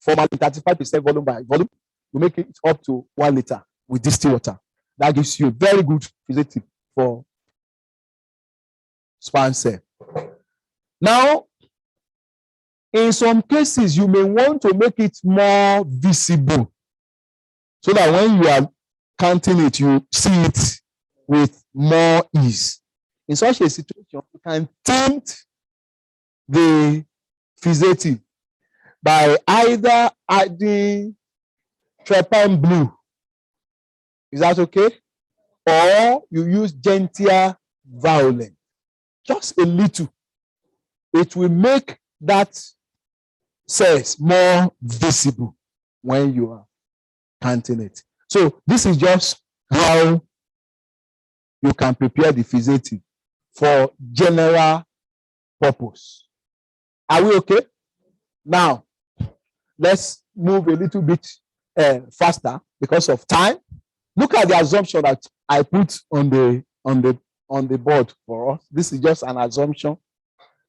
formalin, 35% volume by volume. You make it up to 1 liter with distilled water. That gives you a very good fixative for sperm cell. Now, in some cases, you may want to make it more visible so that when you are counting it, you see it with more ease. In such a situation, you can tint the fixative by either adding trepan blue. Is that okay? Or you use gentian violet. Just a little. It will make that cells more visible when you are counting it. So this is just how you can prepare the fixative for general purpose. Are we okay? Now, let's move a little bit faster because of time. Look at the assumption that I put on the board for us. This is just an assumption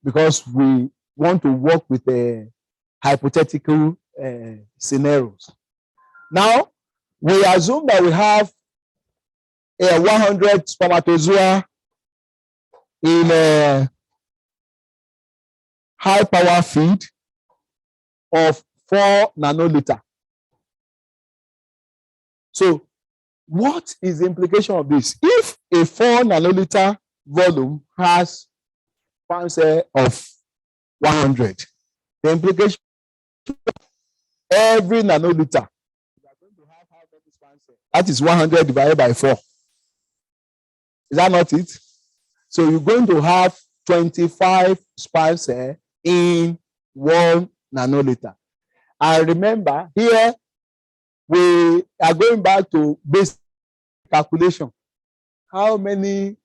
because we want to work with hypothetical scenarios. Now, we assume that we have 100 spermatozoa in a high power feed of 4 nanoliter. So what is the implication of this? If a 4 nanoliter volume has sperm cell of 100, the implication every nanoliter, we are going to have how many sperm cells? That is 100 divided by 4. Is that not it? So you're going to have 25 sperm cells in 1 nanoliter. And remember, here we are going back to basic calculation. How many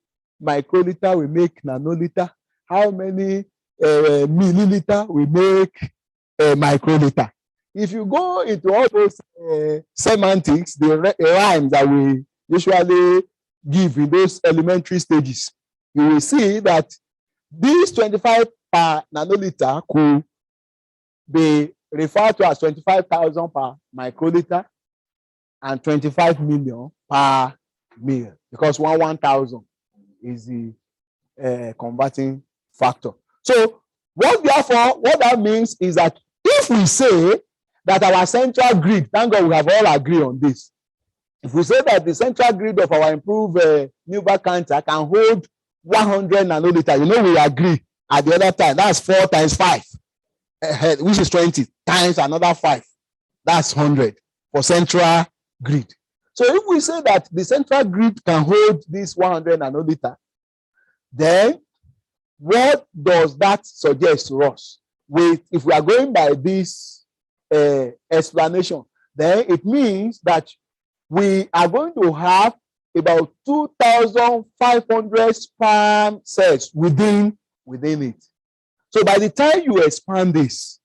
microliter we make nanoliter? How many milliliter we make microliter? If you go into all those semantics, the rhymes that we usually give in those elementary stages, you will see that these 25 per nanoliter could be referred to as 25,000 per microliter and 25 million per mil, because 1,000 is the converting factor. So what that means is that if we say that our central grid, thank God we have all agreed on this. If we say that the central grid of our improved Newberg counter can hold 100 nanoliter, you know we agree at the other time, that's 4 times 5, which is 20, times another 5, that's 100 for central grid. So if we say that the central grid can hold this 100 nanoliter, then what does that suggest to us? If we are going by this explanation, then it means that we are going to have about 2,500 sperm cells within it. So by the time you expand this,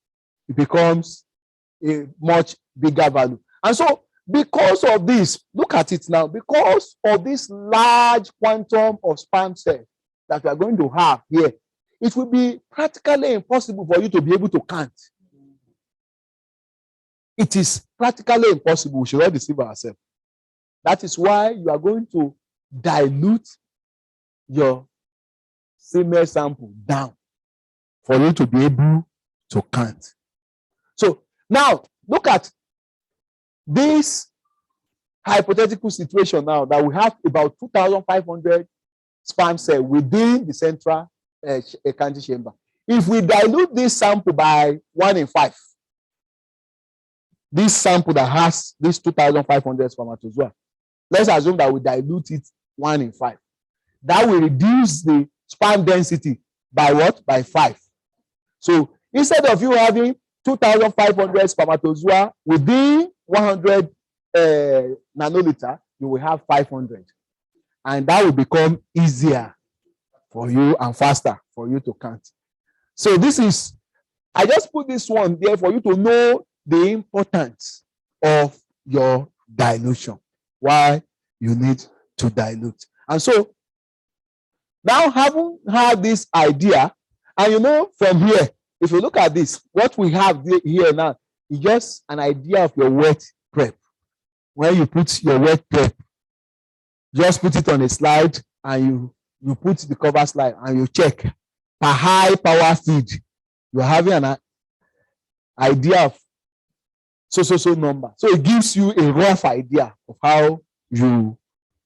it becomes a much bigger value. And so because of this, look at it now, because of this large quantum of sperm cells that we are going to have here, it will be practically impossible for you to be able to count. It is practically impossible. We should not deceive ourselves. That is why you are going to dilute your semen sample down for you to be able to count. So now look at this hypothetical situation now that we have about 2,500 sperm cells within the central Ekun chamber. If we dilute this sample by 1 in 5, this sample that has this 2,500 spermatozoa, let's assume that we dilute it 1 in 5. That will reduce the sperm density by what? By 5. So instead of you having 2,500 spermatozoa within 100 nanoliter, you will have 500. And that will become easier for you and faster for you to count. So this is, I just put this one there for you to know the importance of your dilution, why you need to dilute. And so now having had this idea, and you know from here, if you look at this, what we have here now is just an idea of your wet prep. When you put your wet prep, just put it on a slide and you put the cover slide and you check per high power feed. You're having an idea of so number. So it gives you a rough idea of how you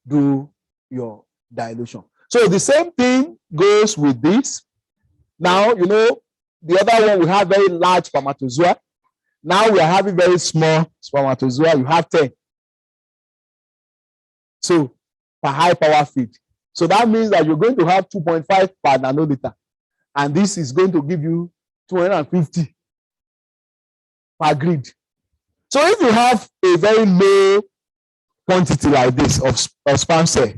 do your dilution. So the same thing goes with this. Now, you know, the other one, we have very large spermatozoa. Now we are having very small spermatozoa. You have 10. So per high power feed. So that means that you're going to have 2.5 per nanoliter. And this is going to give you 250 per grid. So if you have a very low quantity like this of sperm cell,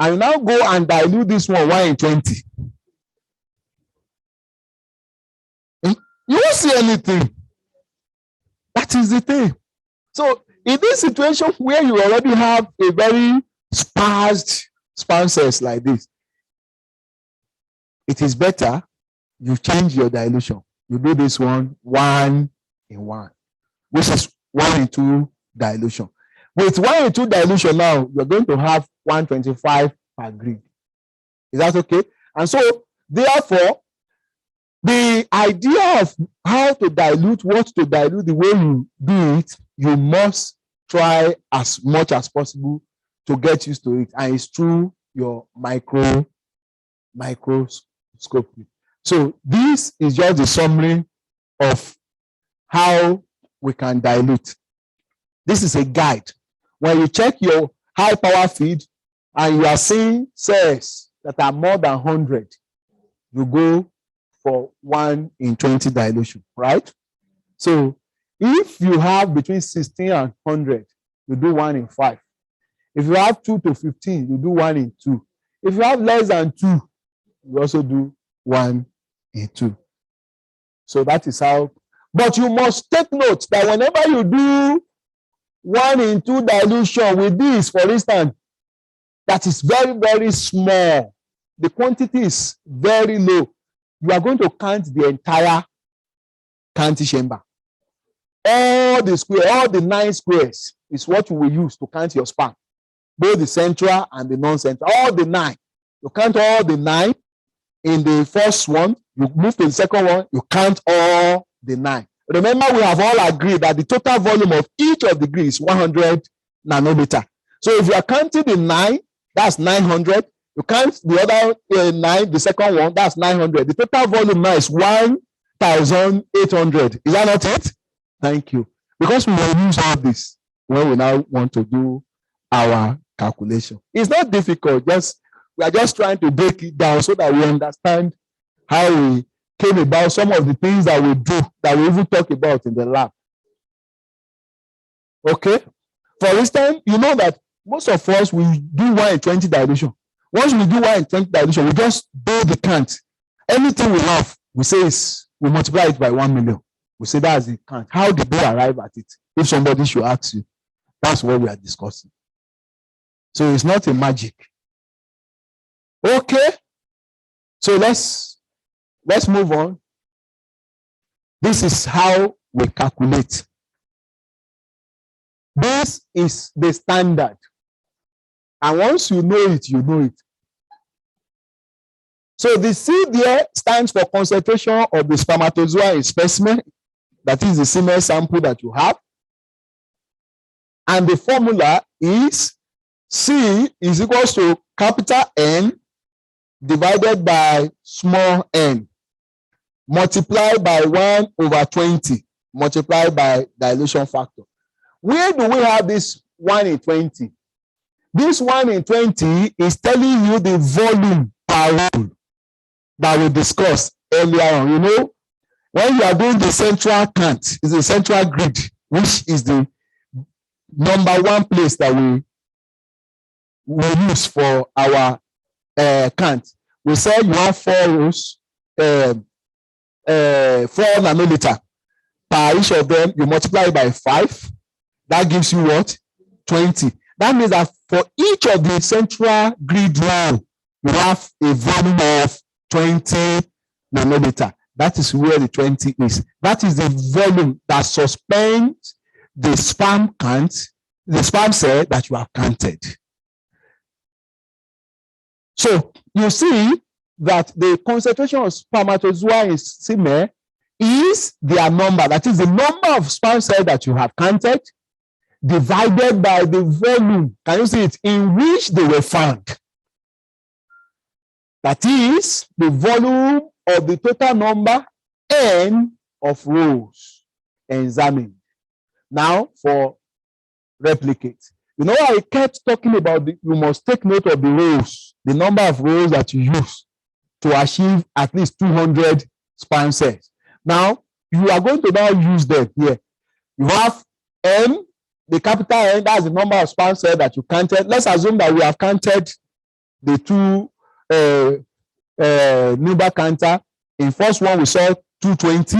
and you now go and dilute this one 1 in 20, you won't see anything. That is the thing. So in this situation where you already have a very sparse sperm cells like this, it is better you change your dilution. You do this one 1 in 1, which is 1 in 2 dilution. With 1 in 2 dilution now, you're going to have 125 per grid. Is that okay? And so, therefore, the idea of how to dilute, what to dilute, the way you do it, you must try as much as possible to get used to it. And it's through your microscopy. So this is just the summary of how we can dilute. This is a guide. When you check your high power feed and you are seeing cells that are more than 100, you go for 1 in 20 dilution, right? So if you have between 16 and 100, you do 1 in 5. If you have 2 to 15, you do 1 in 2. If you have less than 2, you also do 1 in 2. So that is how. But you must take note that whenever you do 1 in 2 dilution with this, for instance, that is very, very small. The quantity is very low. You are going to count the entire county chamber. All the 9 squares is what you will use to count your sperm. Both the central and the non-central. All the 9. You count all the 9 in the first one. You move to the second one. You count all the 9. Remember, we have all agreed that the total volume of each of the degree is 100 nanometer. So if you are counting the 9, that's 900. You count the other 9, the second one, that's 900. The total volume now is 1,800. Is that not it? Thank you. Because we will use all this when we now want to do our calculation. It's not difficult. We are just trying to break it down so that we understand how we came about, some of the things that we do, that we even talk about in the lab. Okay? For instance, you know that most of us, we do 1 in 20 dilution. Once we do 1 in 20 dilution, we just do the count. Anything we have, we say we multiply it by 1 million. We say that's the count. How did they arrive at it? If somebody should ask you, that's what we are discussing. So it's not a magic. Okay? So let's move on. This is how we calculate. This is the standard. And once you know it, you know it. So the C there stands for concentration of the spermatozoa in specimen. That is the semen sample that you have. And the formula is C is equals to capital N divided by small n multiplied by 1/20 multiplied by dilution factor. Where do we have this 1 in 20? This 1 in 20 is telling you the volume per role that we discussed earlier on. You know, when you are doing the central count, is the central grid, which is the number 1 place that we use for our count. We say you have 4 rows, 4 nanometer per each of them. You multiply by 5. That gives you what? 20. That means that for each of the central grid row, you have a volume of 20 nanometer. That is where the 20 is. That is the volume that suspends the sperm count, the sperm cell that you have counted. So you see that the concentration of spermatozoa in semen is their number. That is the number of sperm cells that you have counted divided by the volume. Can you see it? In which they were found. That is the volume of the total number n of rows examined. Now for replicate. You know, I kept talking about you must take note of the rows, the number of rows that you use to achieve at least 200 sperm cells. Now, you are going to now use them here. You have n, the capital N, that's the number of sperm cells that you counted. Let's assume that we have counted the 2 number counter. In first one, we saw 220.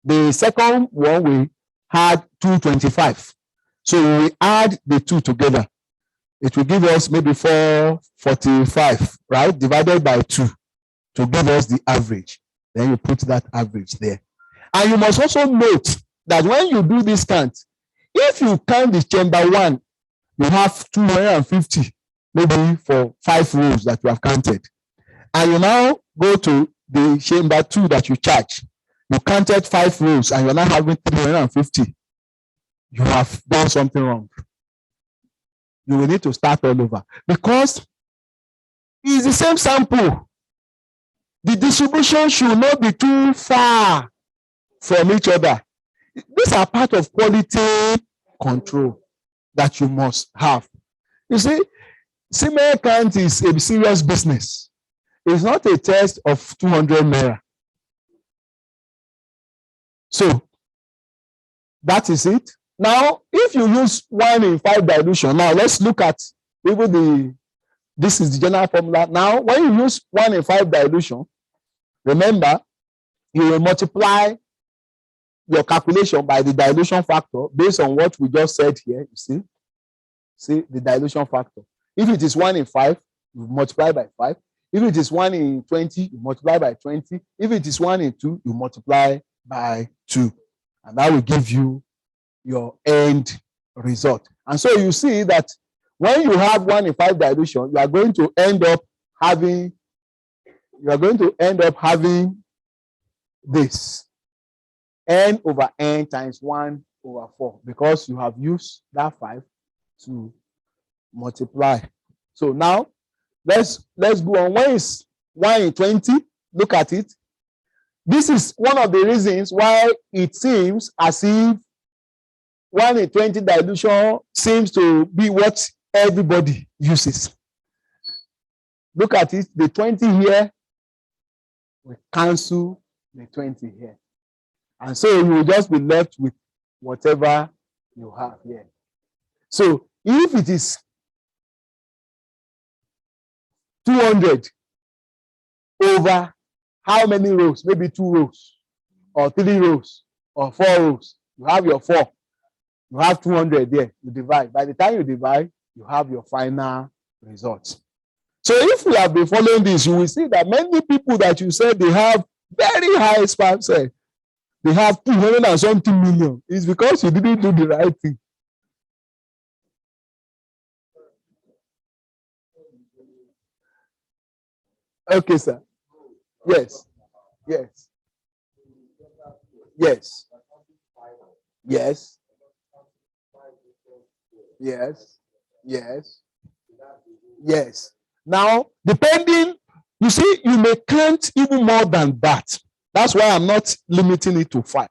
The second one, we had 225. So we add the 2 together. It will give us maybe 445, right? Divided by 2 to give us the average. Then you put that average there. And you must also note that when you do this count, if you count the chamber 1, you have 250, maybe for 5 rows that you have counted. And you now go to the chamber 2 that you charge. You counted 5 rows and you're now having 350. You have done something wrong. You will need to start all over because it's the same sample. The distribution should not be too far from each other. These are part of quality control that you must have. You see, semen count is a serious business. It's not a test of 200 naira. So that is it. Now, if you use 1 in 5 dilution, now let's look at even this is the general formula. Now, when you use 1 in 5 dilution, remember, you will multiply your calculation by the dilution factor based on what we just said here. You see the dilution factor. If it is 1 in 5, you multiply by 5. If it is 1 in 20, you multiply by 20. If it is 1 in 2, you multiply by 2. And that will give you your end result. And so you see that when you have 1 in 5 dilution, you are going to end up having this n over n times 1 over 4 because you have used that 5 to multiply. So now let's go on. When is 1 in 20? Look at it. This is one of the reasons why it seems as if 1 in 20 dilution seems to be what everybody uses. Look at it. The 20 here, we cancel the 20 here. And so you will just be left with whatever you have here. So if it is 200 over how many rows? Maybe 2 rows or 3 rows or 4 rows. You have your 4. You have 200 there. You divide. By the time you divide, you have your final result. So if you have been following this, you will see that many people that you said they have very high sperm cell, they have 200 and something million. It's because you didn't do the right thing. Okay, sir. Yes. Yes. Yes. Yes. Yes. Yes. Yes. Now, depending, you see, you may count even more than that. That's why I'm not limiting it to 5.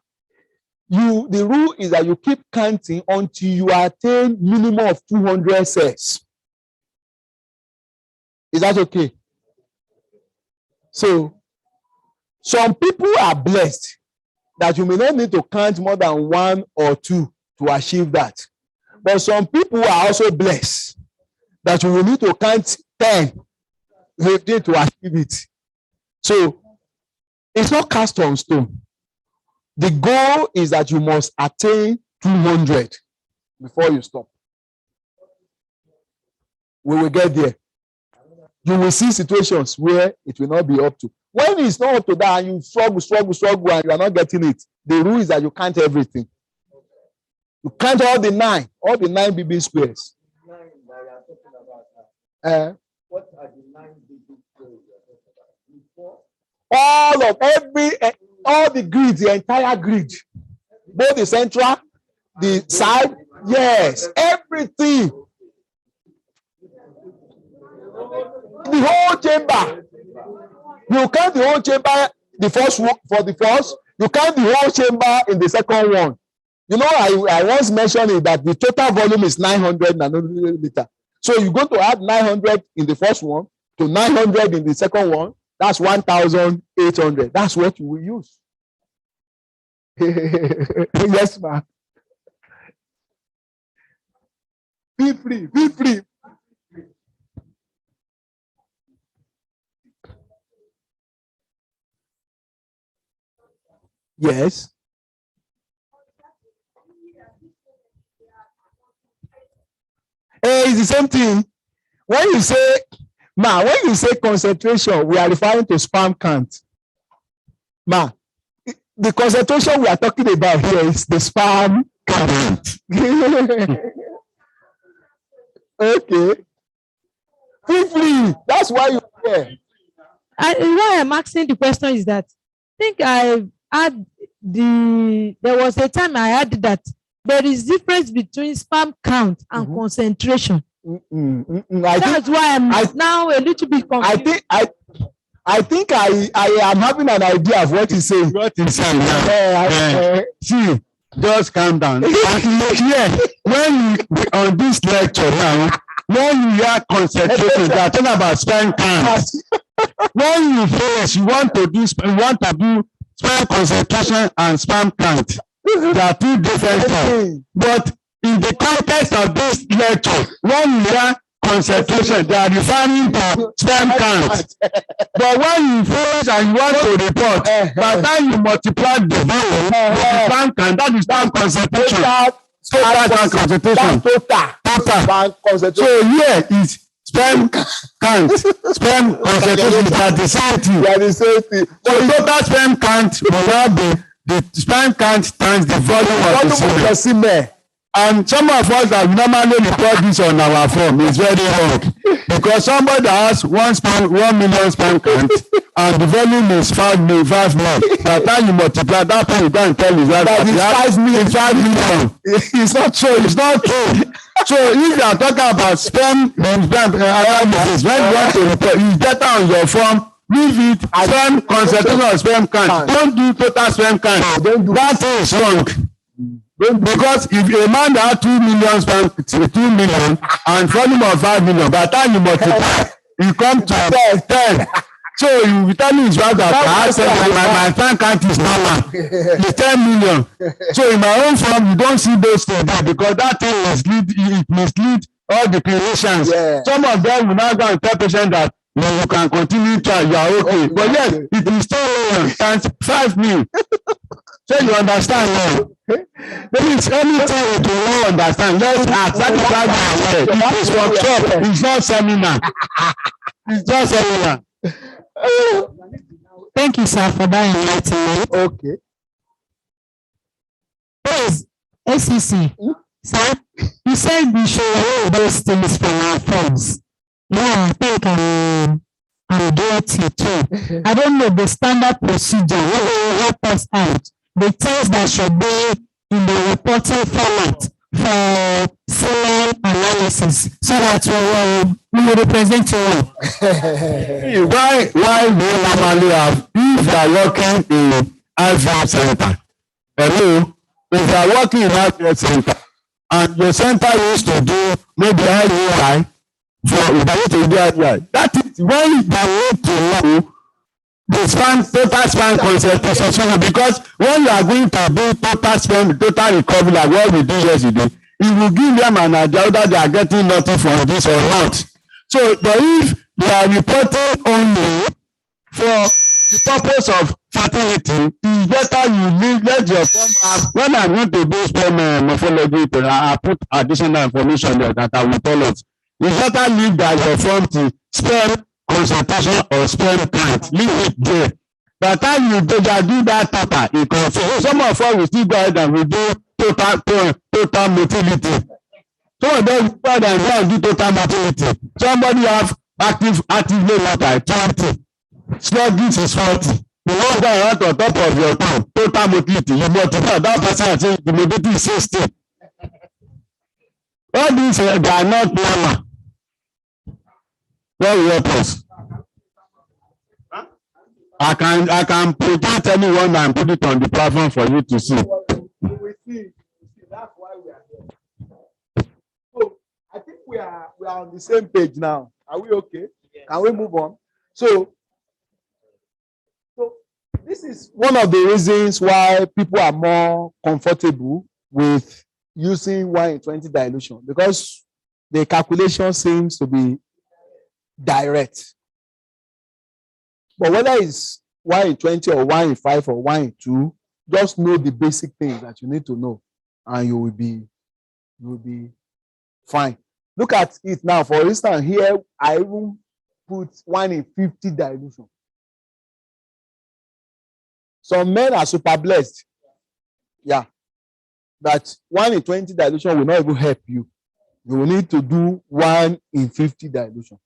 The rule is that you keep counting until you attain minimum of 200 cells. Is that okay? So, some people are blessed that you may not need to count more than 1 or 2 to achieve that. But some people are also blessed that you will need to count 10, 15 to achieve it. So, it's not cast on stone. The goal is that you must attain 200 before you stop. We will get there. You will see situations where it will not be up to. When it's not up to that and you struggle, and you are not getting it, the rule is that you count everything. You count all the 9 BB squares. What are the 9 BB squares? All the grids, the entire grid, both the central, the side, yes, everything. The whole chamber. You count the whole chamber, the first one for the first. You count the whole chamber in the second one. You know, I once mentioned it that the total volume is 900 nanoliter. So you're going to add 900 in the first one to 900 in the second one. That's 1,800. That's what you will use. Yes, ma'am. Be free. Be free. Yes. It's the same thing. When you say concentration, we are referring to sperm count. The concentration we are talking about here is the sperm count. Okay. Feel free. That's why you're here. Why I'm asking the question is that I think there was a time I had that there is difference between sperm count and concentration. That's why I'm now a little bit confused. I think I am having an idea of what he's saying. What he's saying. See, just calm down. Here, when you, on this lecture now, when you hear concentration, they are talking about sperm count. When you finish, you want to do sperm concentration and sperm count. They are two different things. But in the context of this lecture, when you hear concentration, they are referring to sperm count. But when you finish and you want to report, by the time you multiply the volume, the sperm count, that is sperm concentration. Total concentration. Total. So here is sperm count, sperm concentration, they are the same thing. So total sperm count will now be the sperm count times the volume of the semen. And some of us that normally report this on our form is very wrong, because somebody has 1 million sperm count and the volume is 5 million. By the time you multiply that, you can't tell is that it's 5 million. It's not true. It's not true. So if you are talking about sperm analysis, when you want to report, it's better on your form. Leave it sperm concentration of sperm count. Don't do total sperm count. That is wrong. Because if a man has 2 million sperm, 2 million and volume of 5 million, by the time you multiply, you come to 10. So you tell me it's right that my sperm count is normal. It's 10 million. So in my own form, you don't see those things there, because that thing mislead all the clinicians. Yeah. Some of them will now go and tell patients that you can continue to, you are okay. But yes, it is 10 million times 5 million. So you understand now. There is anything you do not understand. Let's ask. That is why we are here. It is workshop. It's not seminar. It's just seminar. Thank you, sir, for that enlightenment. Okay. Please, SEC. Sir, you said we should know those things from our friends. Yeah, I think I'm guilty too. I don't know the standard procedure. Will help us out? The things that should be in the reporting format for semen analysis, so that we will represent you. Why we normally have, if you are working in IVF center, hello, if you are working in IVF center, and your center used to do maybe IUI, for to do IUI, that is when they need to know the total sperm concentration, because when you are going to do total recovery like what we did yesterday, it will give them an idea whether they are getting nothing from this or not. So, but if they are reporting only for the purpose of fertility, it's better you let your form have. When I'm going to do sperm morphology, I put additional information there that I will tell us. It's better leave that your form to sperm concentration or sperm count. Leave it there. By the time you do that total, it confirms. Some of us will still go ahead and we do total motility. Some of them go ahead and do total motility. Somebody have actively water 20. Sluggish is 40. You want that right on top of your tongue. Total motility. You multiply that person and say the motility is 60. All these they are not normal. What will help us? I can present anyone and put it on the platform for you to see. We see. That's why we are here. So I think we are on the same page now. Are we okay? Yes. Can we move on? So this is one of the reasons why people are more comfortable with using 1-in-20 dilution, because the calculation seems to be direct. But whether it's 1-in-20 or 1-in-5 or 1-in-2, just know the basic things that you need to know, and you will be fine. Look at it now. For instance, here I even put 1-in-50 dilution. Some men are super blessed. Yeah. That 1-in-20 dilution will not even help you. You will need to do 1-in-50 dilution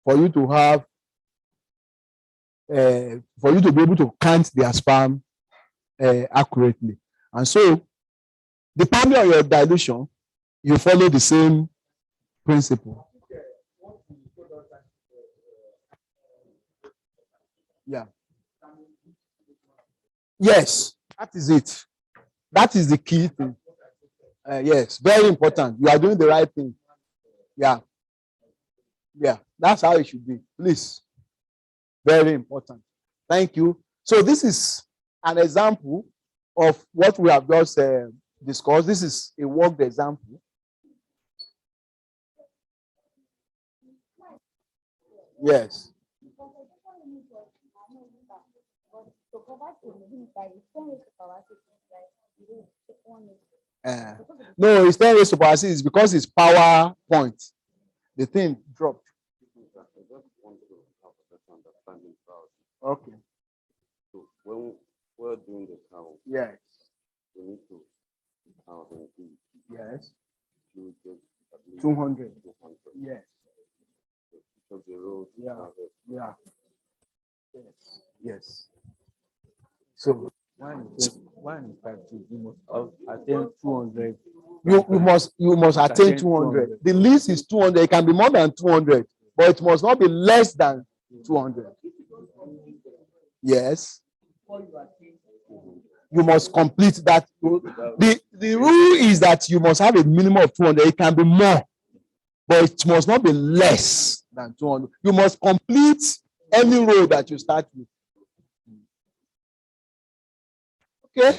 for you to have for you to be able to count their sperm accurately. And so, depending on your dilution, you follow the same principle. Yeah. Yes, that is it. That is the key thing. Yes, very important. You are doing the right thing. Yeah. Yeah, that's how it should be. Please. Very important. Thank you. So this is an example of what we have just discussed. This is a worked example. Yes. No, it's 10 raised to power 6 because it's power point. The thing dropped. Okay. So when we're doing the count, Yes. we need to count and see. Yes. You get at least 200. 200. Yes. Because the road. Yeah. Yeah. Yes. Yes. So One is 5 you must attain 200. you must attain 200. The least is 200. It can be more than 200, but it must not be less than 200. Yes. You must complete that. The rule is that you must have a minimum of 200. It can be more, but it must not be less than 200. You must complete any row that you start with. Okay.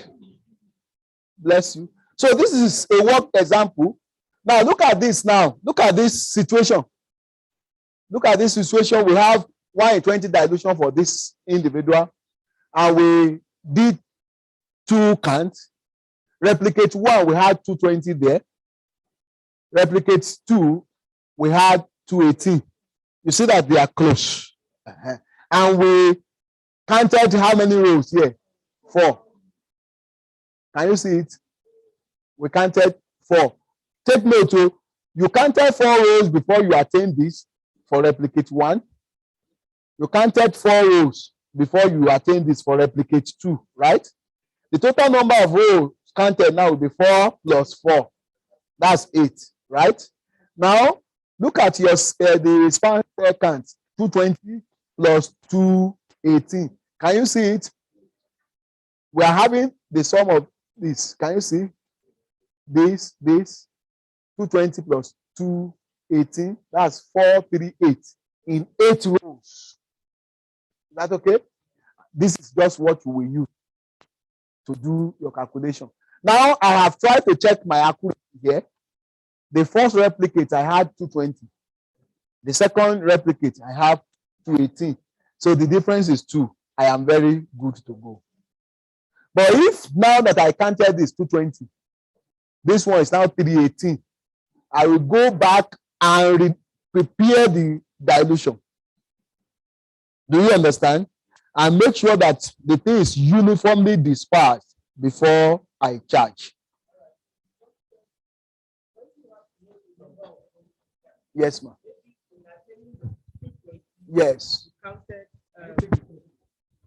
Bless you. So this is a work example. Now look at this now. Look at this situation. Look at this situation. We have 1 in 20 dilution for this individual. And we did 2 counts. Replicate 1, we had 220 there. Replicate 2, we had 218. You see that they are close. And we counted how many rows here? 4. Can you see it? We counted 4. Take note, you counted 4 rows before you attain this for replicate 1. You counted 4 rows before you attain this for replicate 2, right? The total number of rows counted now will be 4 plus 4. That's 8, right? Now, look at your the span count. 220 plus 218. Can you see it? We are having the sum of this. Can you see? This, 220 plus 218. That's 438 in 8 rows. Is that okay? This is just what you will use to do your calculation. Now, I have tried to check my accuracy here. The first replicate, I had 220. The second replicate, I have 218. So the difference is 2. I am very good to go. But if now that I counted this 220, this one is now 318, I will go back and prepare the dilution. Do you understand? And make sure that the thing is uniformly dispersed before I charge. Yes, ma'am. Yes.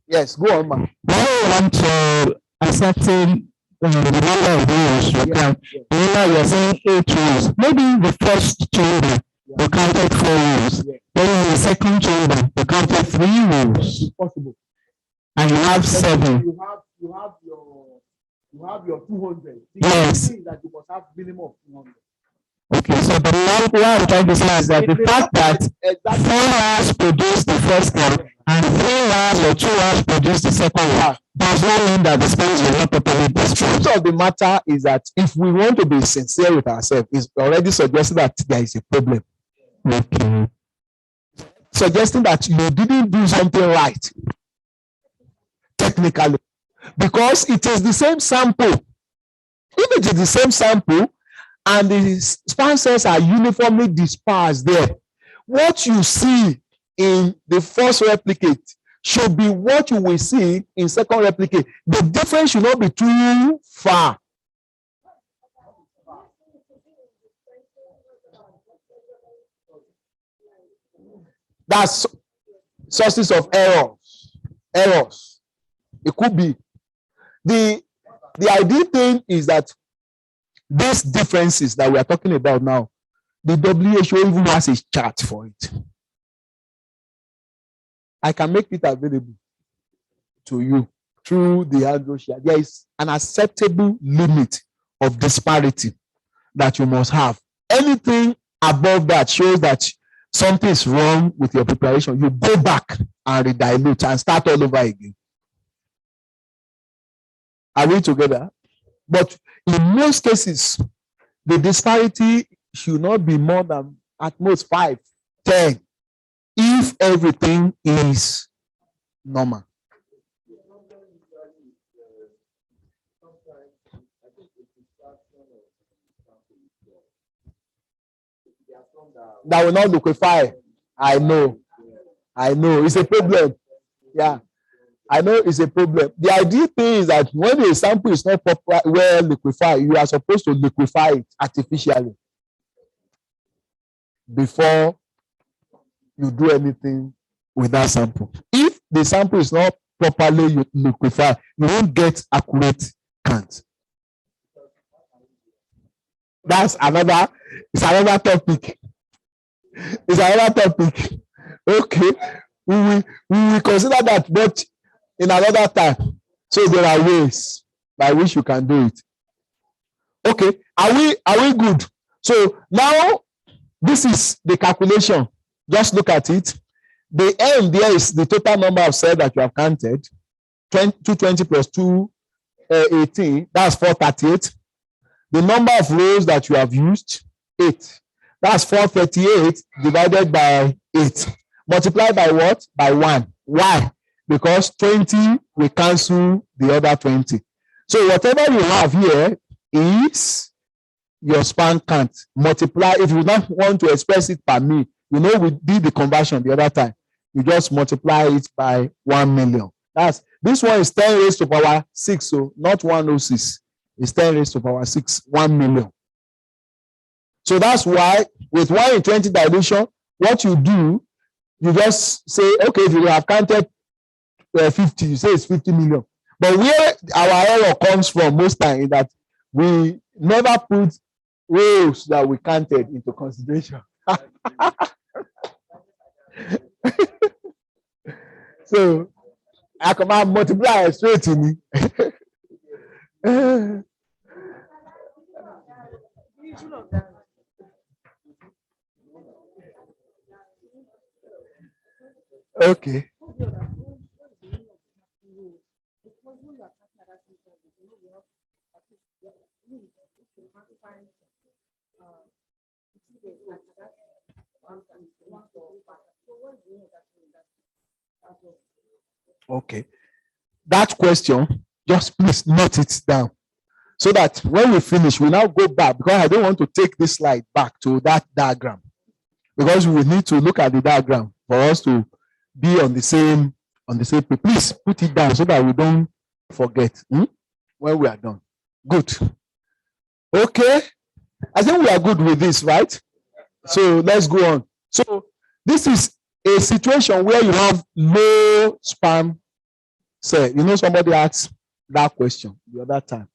Yes, go on, ma'am. When we want to ascertain the number of rows you count, remember you're saying 8 rows. Maybe the first chamber, you counted 4 rows. Then in the second chamber, you counted 3 rows. Possible. And you have 7. You have your 200. Yes. That you must have minimum of 200. Okay, so the what I'm trying to say is that the fact that 4 hours produce the first one and 3 hours or 2 hours produce the second one does not mean that the sperms will not properly discharge. The truth of the matter is that if we want to be sincere with ourselves, it's already suggesting that there is a problem. Okay. Suggesting that you didn't do something right, technically, because it is the same sample. If it is the same sample and the sperm cells are uniformly dispersed there, what you see in the first replicate should be what you will see in second replicate. The difference should not be too far. That's sources of error. errors. It could be. The ideal thing is that these differences that we are talking about now, the WHO even has a chart for it. I can make it available to you through the Androshia. There is an acceptable limit of disparity that you must have. Anything above that shows that something is wrong with your preparation. You go back and redilute and start all over again. Are we together? But in most cases, the disparity should not be more than at most 5, 10, if everything is normal. That will not liquefy. I know. It's a problem. Yeah. I know it's a problem. The ideal thing is that when a sample is not proper, well liquefied, you are supposed to liquefy it artificially before you do anything with that sample. If the sample is not properly liquefied, you won't get accurate count. It's another topic. It's another topic. Okay. We will consider that, but in another time. So there are ways by which you can do it. Okay, are we good? So now this is the calculation. Just look at it. The M there is the total number of cells that you have counted. 220 plus 218, that's 438. The number of rows that you have used, 8. That's 438 divided by 8. Multiplied by what? By 1. Why? Because 20 will cancel the other 20. So whatever you have here is your sperm count. Multiply. If you don't want to express it per me, we did the conversion the other time. You just multiply it by 1 million. This one is 10 raised to power 6, so not 106. It's 10 raised to power 6, 1 million. So that's why with 1 in 20 dilution, what you do, you just say, okay, if you have counted 50, you say it's 50 million. But where our error comes from most time is that we never put rows that we counted into consideration. So I can multiply straight to me. Okay. Okay. That question, just please note it down so that when we finish, we now go back, because I don't want to take this slide back to that diagram, because we need to look at the diagram for us to be on the same page. Please put it down so that we don't forget when we are done. Good. Okay. I think we are good with this, right? So let's go on. So this is a situation where you have low sperm cell. Somebody asked that question the other time.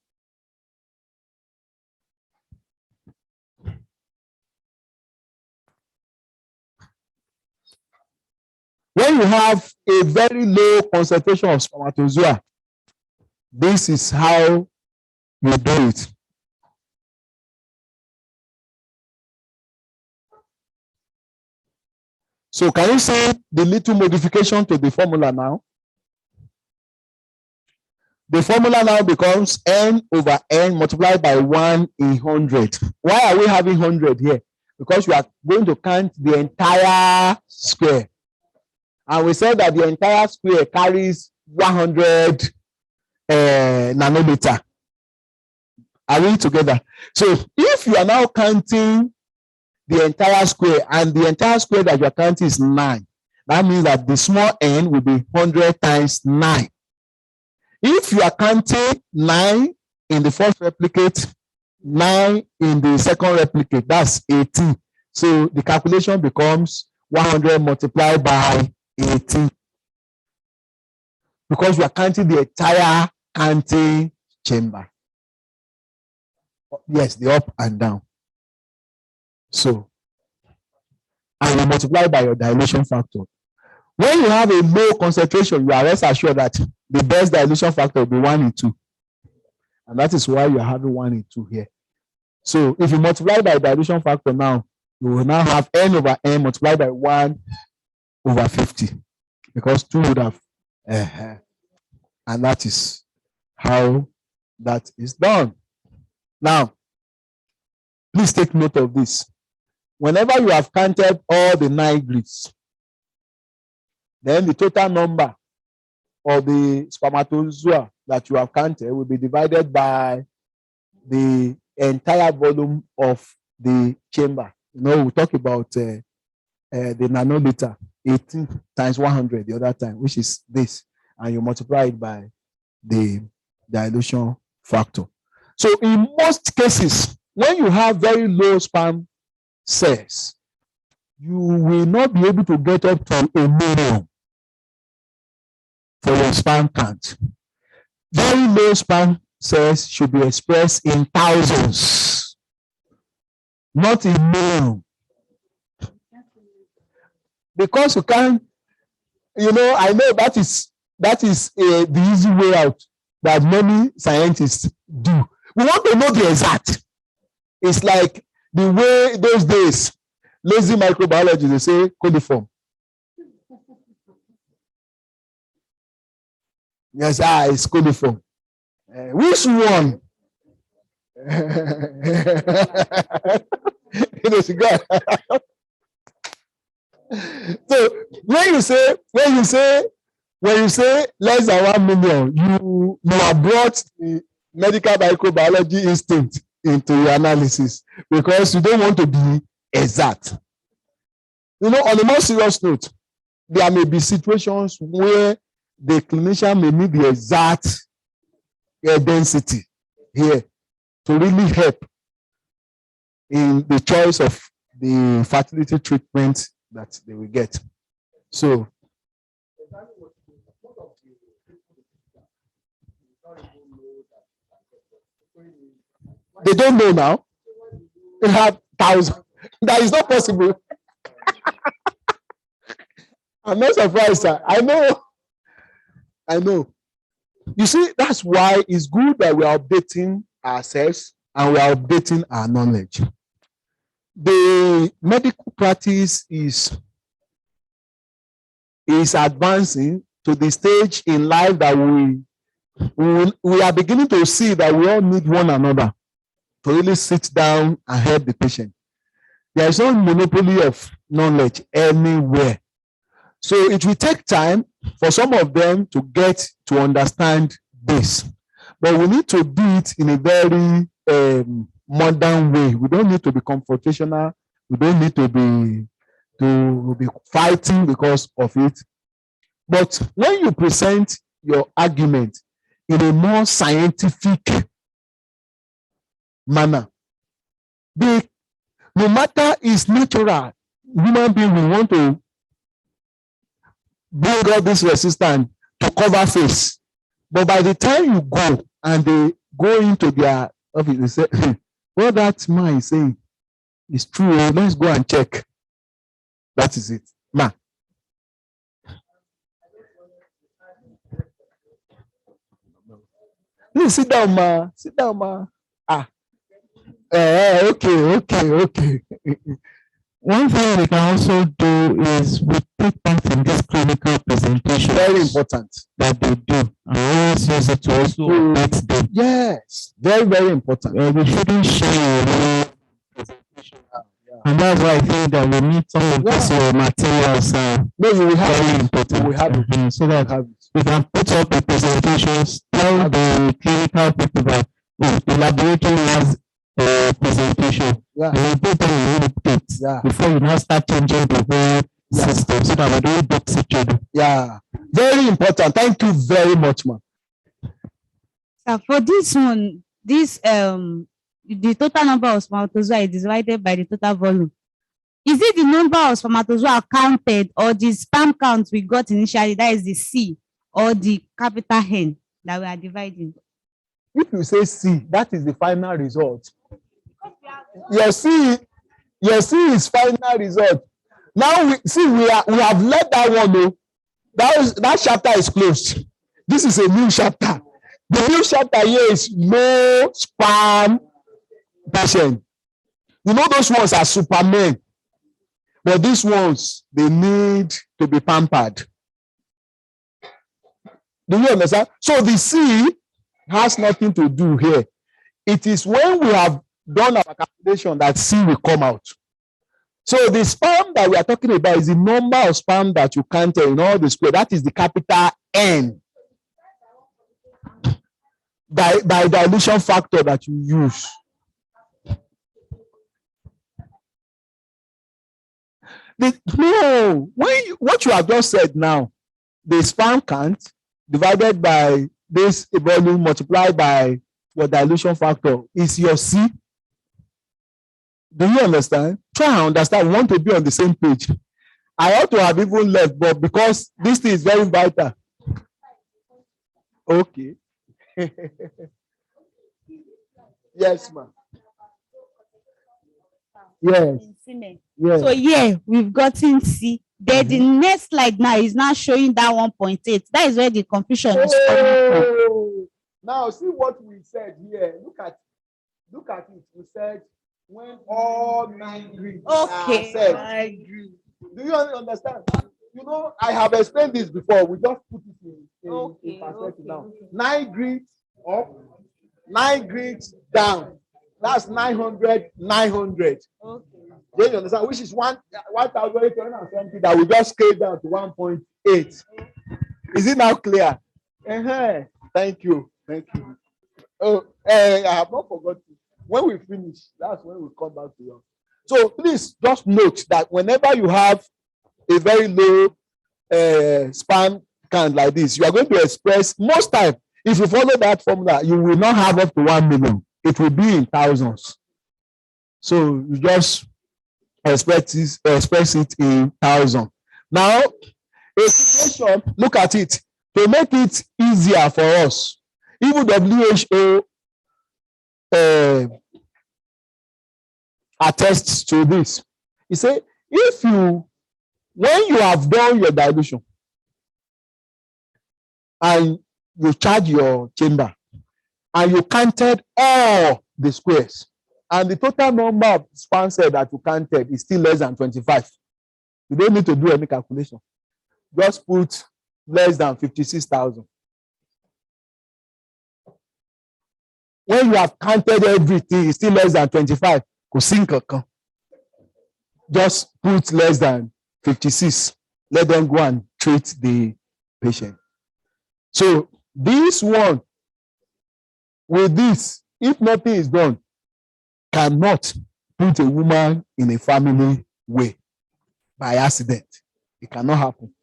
When you have a very low concentration of spermatozoa, this is how you do it. So can you see the little modification to the formula now? The formula now becomes n over n multiplied by 1 in 100. Why are we having 100 here? Because we are going to count the entire square. And we said that the entire square carries 100 nanometer. Are we together? So if you are now counting the entire square, and the entire square that you are counting is 9, that means that the small n will be 100 times 9. If you are counting 9 in the first replicate, 9 in the second replicate, that's 18. So the calculation becomes 100 multiplied by 18. because you are counting the entire counting chamber. Yes, the up and down. So, and you multiply by your dilation factor. When you have a low concentration, you are rest assured that the best dilution factor will be 1 in 2. And that is why you are having 1 in 2 here. So if you multiply by dilution factor now, you will now have n over n multiplied by 1 over 50. Because 2 would have, and that is how that is done. Now, please take note of this. Whenever you have counted all the 9 grids, then the total number of the spermatozoa that you have counted will be divided by the entire volume of the chamber. You know, we talk about the nanoliter, 18 times 100 the other time, which is this, and you multiply it by the dilution factor. So in most cases, when you have very low sperm cells, you will not be able to get up to 1 million for your sperm count. Very low sperm cells should be expressed in thousands, not in million. Because you can't, you know, I know that is the easy way out that many scientists do. We want to know the exact. It's like the way those days, lazy microbiology, they say coliform. Yes, it's coliform. Which one? So when you say less than 1 million, you have brought the medical microbiology instinct into your analysis because you don't want to be exact. You know, on a more serious note, there may be situations where the clinician may need the exact density here to really help in the choice of the fertility treatment that they will get. So, they don't know now. They have thousands. That is not possible. I'm not surprised, sir. I know. You see, that's why it's good that we are updating ourselves and we are updating our knowledge. The medical practice is advancing to the stage in life that we are beginning to see that we all need one another to really sit down and help the patient. There is no monopoly of knowledge anywhere. So it will take time for some of them to get to understand this. But we need to do it in a very modern way. We don't need to be confrontational. We don't need to be fighting because of it. But when you present your argument in a more scientific manner, no matter it's natural, human being will want to bring all this resistance to cover face. But by the time you go and they go into their office, they say, what that man is saying is true. Let's go and check. That is it. Ma. Please sit down, ma. Sit down, ma. Okay. One thing we can also do is we take part in this clinical presentation. Very important. That they do. And always use it to also update them. Yes, very, very important. We shouldn't share your presentation. And that's why I think that we need some of these materials. No, you will have very it. important. We have it. So that we can put up the presentations, tell the clinical people that the laboratory has a presentation. Yeah. And we put them in updates before we now start changing the whole system so that we don't box each other. Yeah, very important. Thank you very much, ma'am. For this one, the total number of spermatozoa is divided by the total volume. Is it the number of spermatozoa counted or the sperm count we got initially? That is the C. or the capital N that we are dividing? If you say C, that is the final result. Your C is final result. Now we have let that one know. That chapter is closed. This is a new chapter. The new chapter here is no sperm patient. You know those ones are supermen, but these ones, they need to be pampered. Do you understand? So the C has nothing to do here. It is when we have done our calculation that C will come out. So the sperm that we are talking about is the number of sperm that you counted in all the square. That is the capital N. By dilution factor that you use. What you have just said now, the sperm count divided by this volume multiplied by your dilution factor is your C. Do you understand? Try and understand. We want to be on the same page. I ought to have even left, but because this thing is very vital. Okay. Yes, ma'am. Yes. Yes. So yeah, we've gotten C. Then the next slide now is now showing that 1.8. That is where the confusion is coming from. Now see what we said here. Look at it. We said when all 9 grids are said. Do you understand? You know, I have explained this before. We just put it in perspective now. 9 grids up, 9 grids down. That's 900, 900. Okay. Do you understand? Which is 1,870 that we just scaled down to 1.8. Is it now clear? Thank you. Oh, I have not forgotten. When we finish, that's when we come back to you. So please just note that whenever you have a very low sperm count like this, you are going to express, most time, if you follow that formula, you will not have up to 1 million. It will be in thousands. So you just express it in thousands. Now, a situation, look at it. To make it easier for us, even WHO attests to this. He said, when you have done your dilution and you charge your chamber and you counted all the squares and the total number of sperm cells that you counted is still less than 25, you don't need to do any calculation. Just put less than 56,000. When you have counted everything, it's still less than 25. Just put less than 56. Let them go and treat the patient. So this one, with this, if nothing is done, cannot put a woman in a family way by accident. It cannot happen.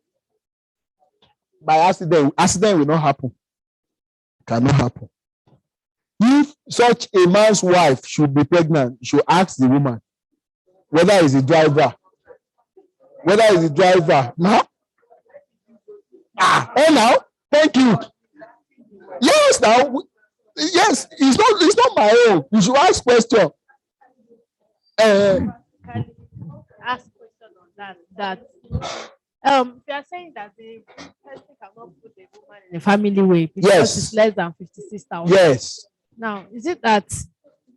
By accident will not happen. It cannot happen. If such a man's wife should be pregnant, you should ask the woman whether he's a driver. Now? Now? Thank you. Yes, now. Yes, it's not my own. You should ask question. Ask question on that. If you are saying that the person cannot put a woman in a family way because it's less than 56,000. Yes. Now, is it that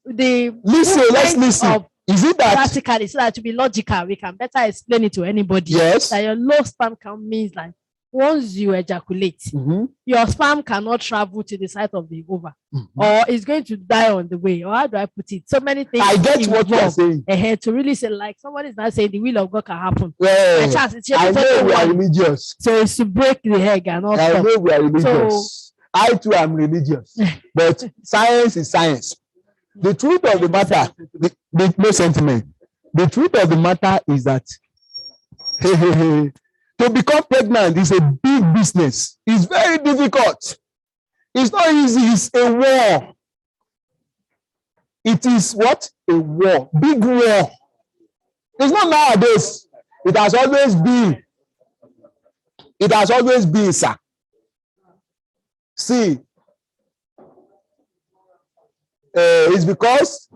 the let's listen. Is it that practically, so that to be logical, we can better explain it to anybody? Yes. That your low sperm count means like once you ejaculate, your sperm cannot travel to the site of the ova, or it's going to die on the way. Or how do I put it? So many things. I get what you are saying. To really say, like somebody is not saying the will of God can happen. Well, I know we are religious. So it's to break the egg and all. I know we are religious. I too am religious, but science is science. The truth of the matter, no sentiment. The truth of the matter is that to become pregnant is a big business. It's very difficult. It's not easy. It's a war. It is what? A war. Big war. It's not nowadays. It has always been. It has always been, sir. See, it's because,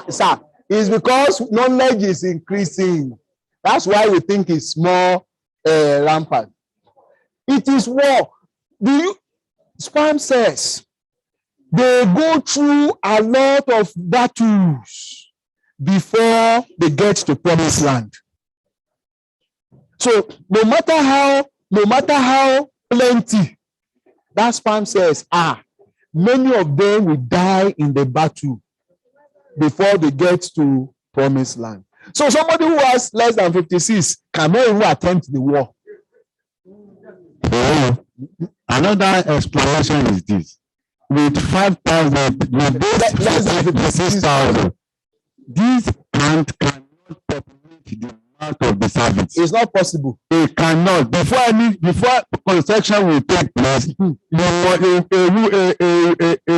sir, it's because knowledge is increasing. That's why we think it's more rampant. It is war. Sperm cells, they go through a lot of battles before they get to promised land. So no matter how plenty that sperm cells are, many of them will die in the battle before they get to promised land. So somebody who has less than 56 cannot even attempt the war. Another explanation is this: with 5,000, with less than 56,000, this plant cannot populate the amount of the cervix. It's not possible. It cannot. Before conception will take place, a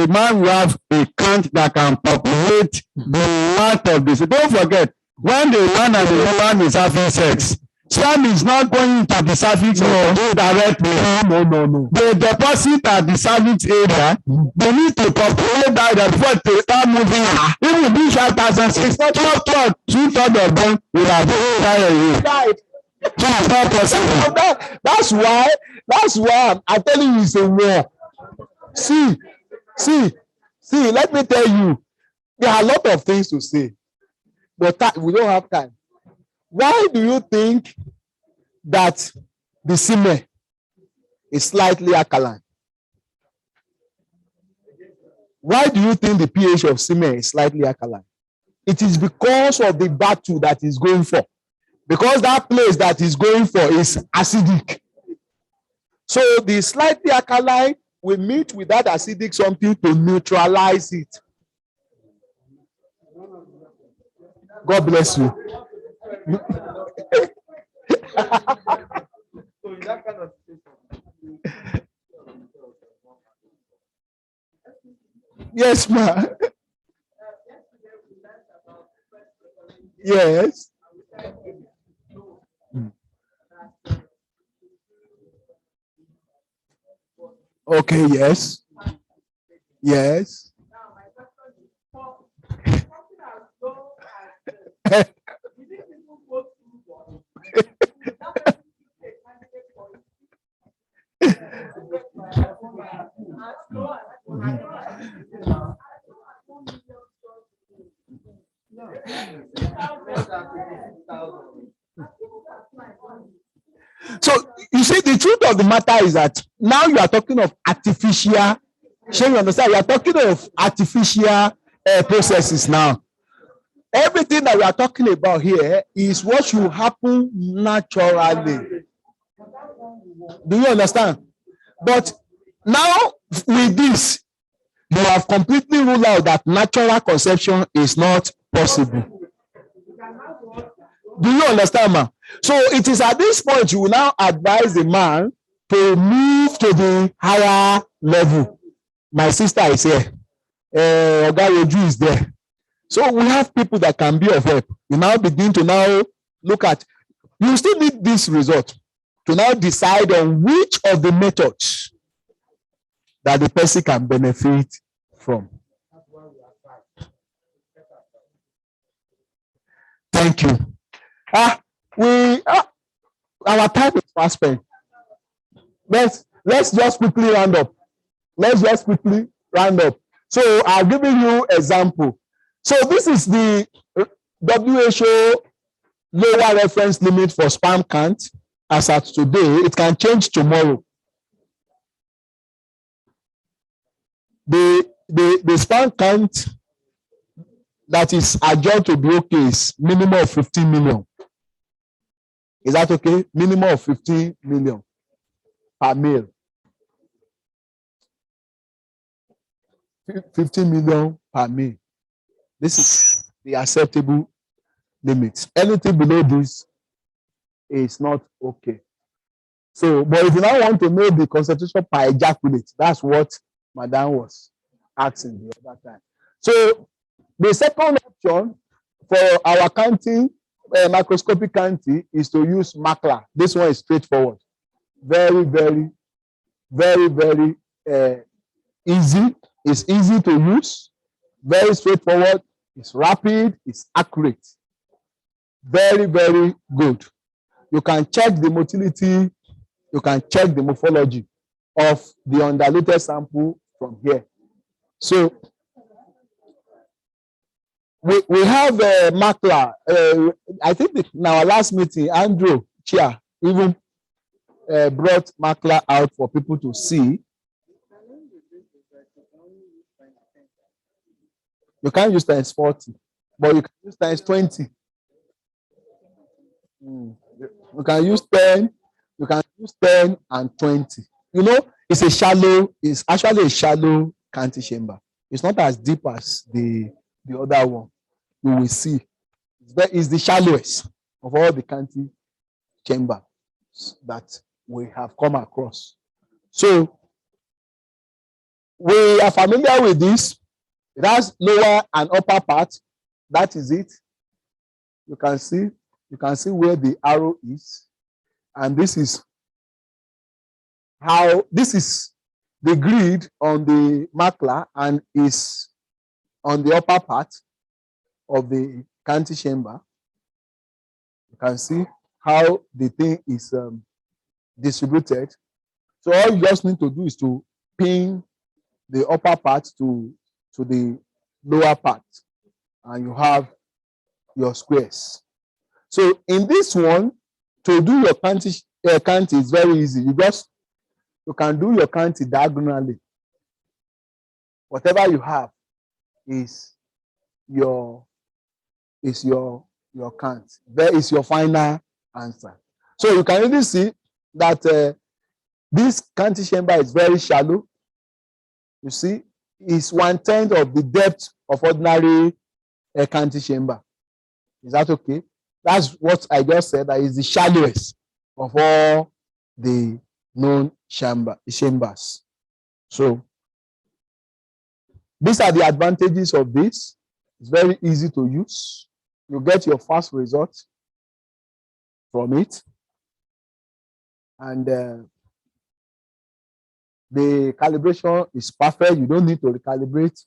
man will have a count that can populate the amount of this. Don't forget, when the man and the woman is having sex, sperm is not going to the cervix directly. No. They deposit at the cervix area. They need to populate that before they start moving. Even these 5,006, two-thirds of them will have died. So it's not possible. That's why I'm telling you it's a war. See, let me tell you, there are a lot of things to say, but we don't have time. Why do you think that the semen is slightly alkaline? Why do you think the pH of semen is slightly alkaline? It is because of the battle that is going for. Because that place that is going for is acidic. So the slightly alkaline will meet with that acidic something to neutralize it. God bless you. Yes, ma'am. Yes. Okay, yes. Yes. So you see, the truth of the matter is that now you are talking of artificial. Shall you understand? We are talking of artificial processes now. Everything that we are talking about here is what should happen naturally. Do you understand? But now with this, you have completely ruled out that natural conception is not possible. Do you understand, man? So it is at this point you will now advise the man to move to the higher level. My sister is here. Oga is there. So we have people that can be of help. You now begin to now look at, you still need this result to now decide on which of the methods that the person can benefit from. Thank you. Our time is fast spent. Let's just quickly round up. So I'll give you example. So this is the WHO lower reference limit for sperm count as at today. It can change tomorrow. The sperm count that is adjudged to be okay is minimum of 15 million. Is that okay? Minimum of 15 million per male. 15 million per male. This is the acceptable limit. Anything below this is not okay. So, but if you now want to know the concentration per ejaculate, that's what Madam was asking the other time. So, the second option for our counting, microscopic counting, is to use macla. This one is straightforward. Very, very, very, very easy. It's easy to use. Very straightforward. It's rapid. It's accurate. Very, very good. You can check the motility. You can check the morphology of the undiluted sample from here. So we have macula. I think in our last meeting, Andrew Chia even brought macula out for people to see. You can't use times 40, but you can use times 20. You can use 10. You can use 10 and 20. You know, it's actually a shallow canty chamber. It's not as deep as the other one. You will see. It's the shallowest of all the canty chambers that we have come across. So we are familiar with this. It has lower and upper part. That is it. You can see where the arrow is. And this is the grid on the macula and is on the upper part of the canty chamber. You can see how the thing is distributed. So all you just need to do is to pin the upper part to the lower part, and you have your squares. So in this one, to do your canty is very easy. You can do your canty diagonally. Whatever you have is your cant. There is your final answer. So you can really see that this canty chamber is very shallow. You see, it's 1/10 of the depth of ordinary canty chamber. Is that okay? That's what I just said. That is the shallowest of all the known chambers. So these are the advantages of this. It's very easy to use. You get your fast result from it. And the calibration is perfect. You don't need to recalibrate.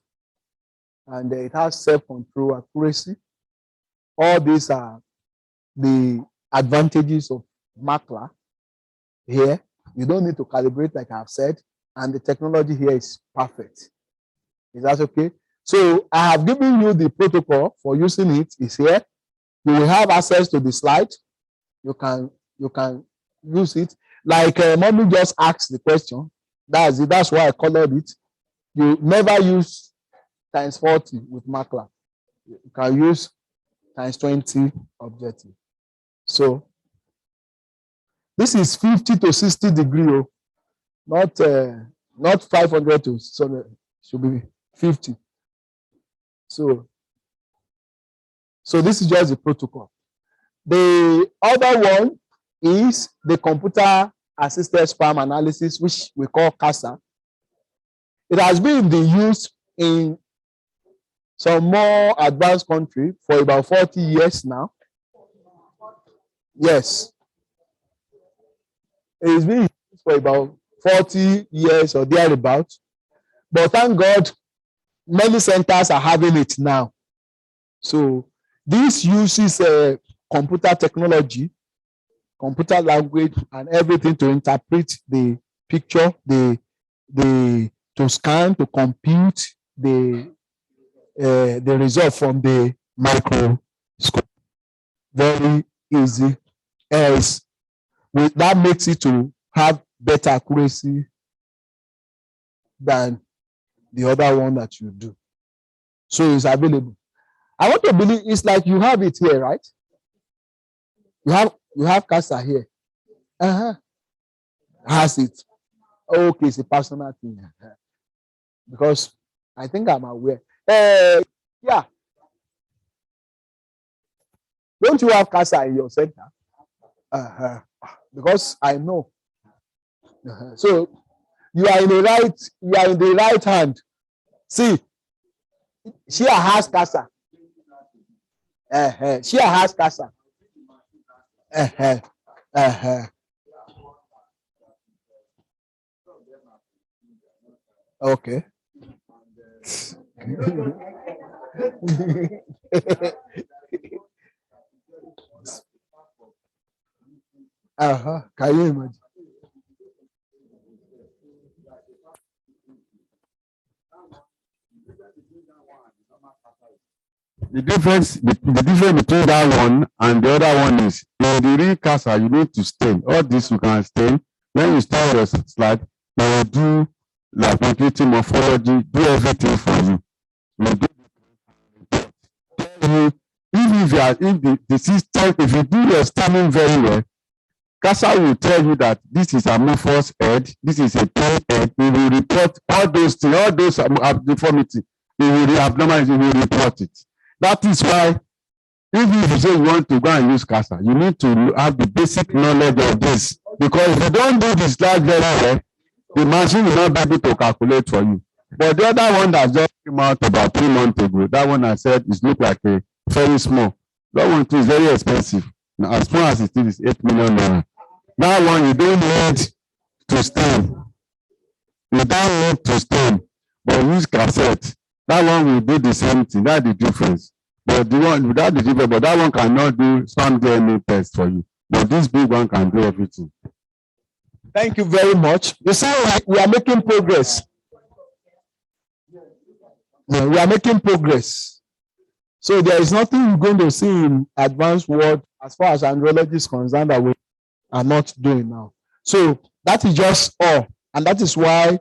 And it has self-control, accuracy. All these are the advantages of macula here. You don't need to calibrate, like I've said. And the technology here is perfect. Is that okay? So I have given you the protocol for using it. Is here. You will have access to the slide. You can use it. Like Mommy just asked the question. That's it. That's why I colored it. You never use times 40 with macula. You can use times 20 objective. So this is 50 to 60 degree, not 500 to, so it should be 50. So this is just the protocol. The other one is the computer assisted sperm analysis, which we call CASA. It has been used in some more advanced country for about 40 years now. Yes. It's been used for about 40 years or thereabouts. But thank God, many centers are having it now. So this uses computer technology, computer language, and everything to interpret the picture, to scan, to compute the result from the microscope. Very easy. That makes it to have better accuracy than the other one that you do. So it's available. I want to believe it's like you have it here, right? You have CASA here. Has it? Okay, it's a personal thing. Because I think I'm aware. Yeah. Don't you have CASA in your center? Because I know. So you are in the right hand. See, she has CASA. She has CASA. Okay. Can you imagine? The difference between that one and the other one is in the real CASA, you need to stain. All this you can stain. When you start your slide, they will do like completing morphology, do everything for you. You do tell you if the system, if you do your staining very well, CASA will tell you that this is amorphous head, this is a plain head. We will report all those things, all those deformity. We will abnormality, we will report it. That is why, if you say you want to go and use CASA, you need to have the basic knowledge of this. Because if you don't do this slide very well, the machine will not be able to calculate for you. But the other one that just came out about 3 months ago, that one I said is look like a very small. That one too is very expensive. Now, as small as it is 8 million naira. That one you don't need to stain. You don't need to stain, but use cassette. That one will do the same thing. That's the difference. But the one without the difference, but that one cannot do some DNA test for you. But this big one can do everything. Thank you very much. You see, we are making progress. Yeah, we are making progress. So there is nothing you're going to see in advanced world as far as andrology is concerned that we are not doing now. So that is just all. And that is why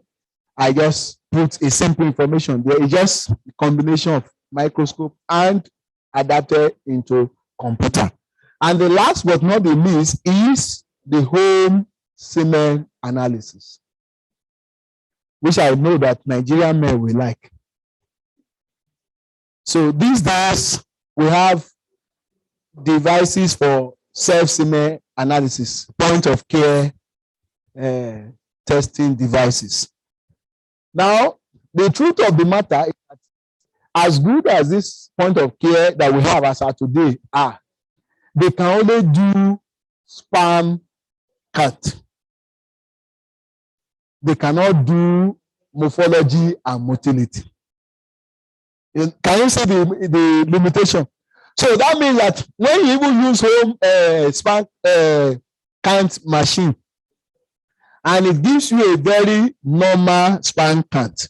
I just put a simple information there. It's just a combination of microscope and adapted into computer. And the last but not the least is the home semen analysis, which I know that Nigerian men will like. So these days we have devices for self-semen analysis, point of care testing devices. Now, the truth of the matter is that as good as this point of care that we have as of today are, they can only do sperm count. They cannot do morphology and motility. Can you see the limitation? So that means that when you even use home sperm count machine, and it gives you a very normal sperm count,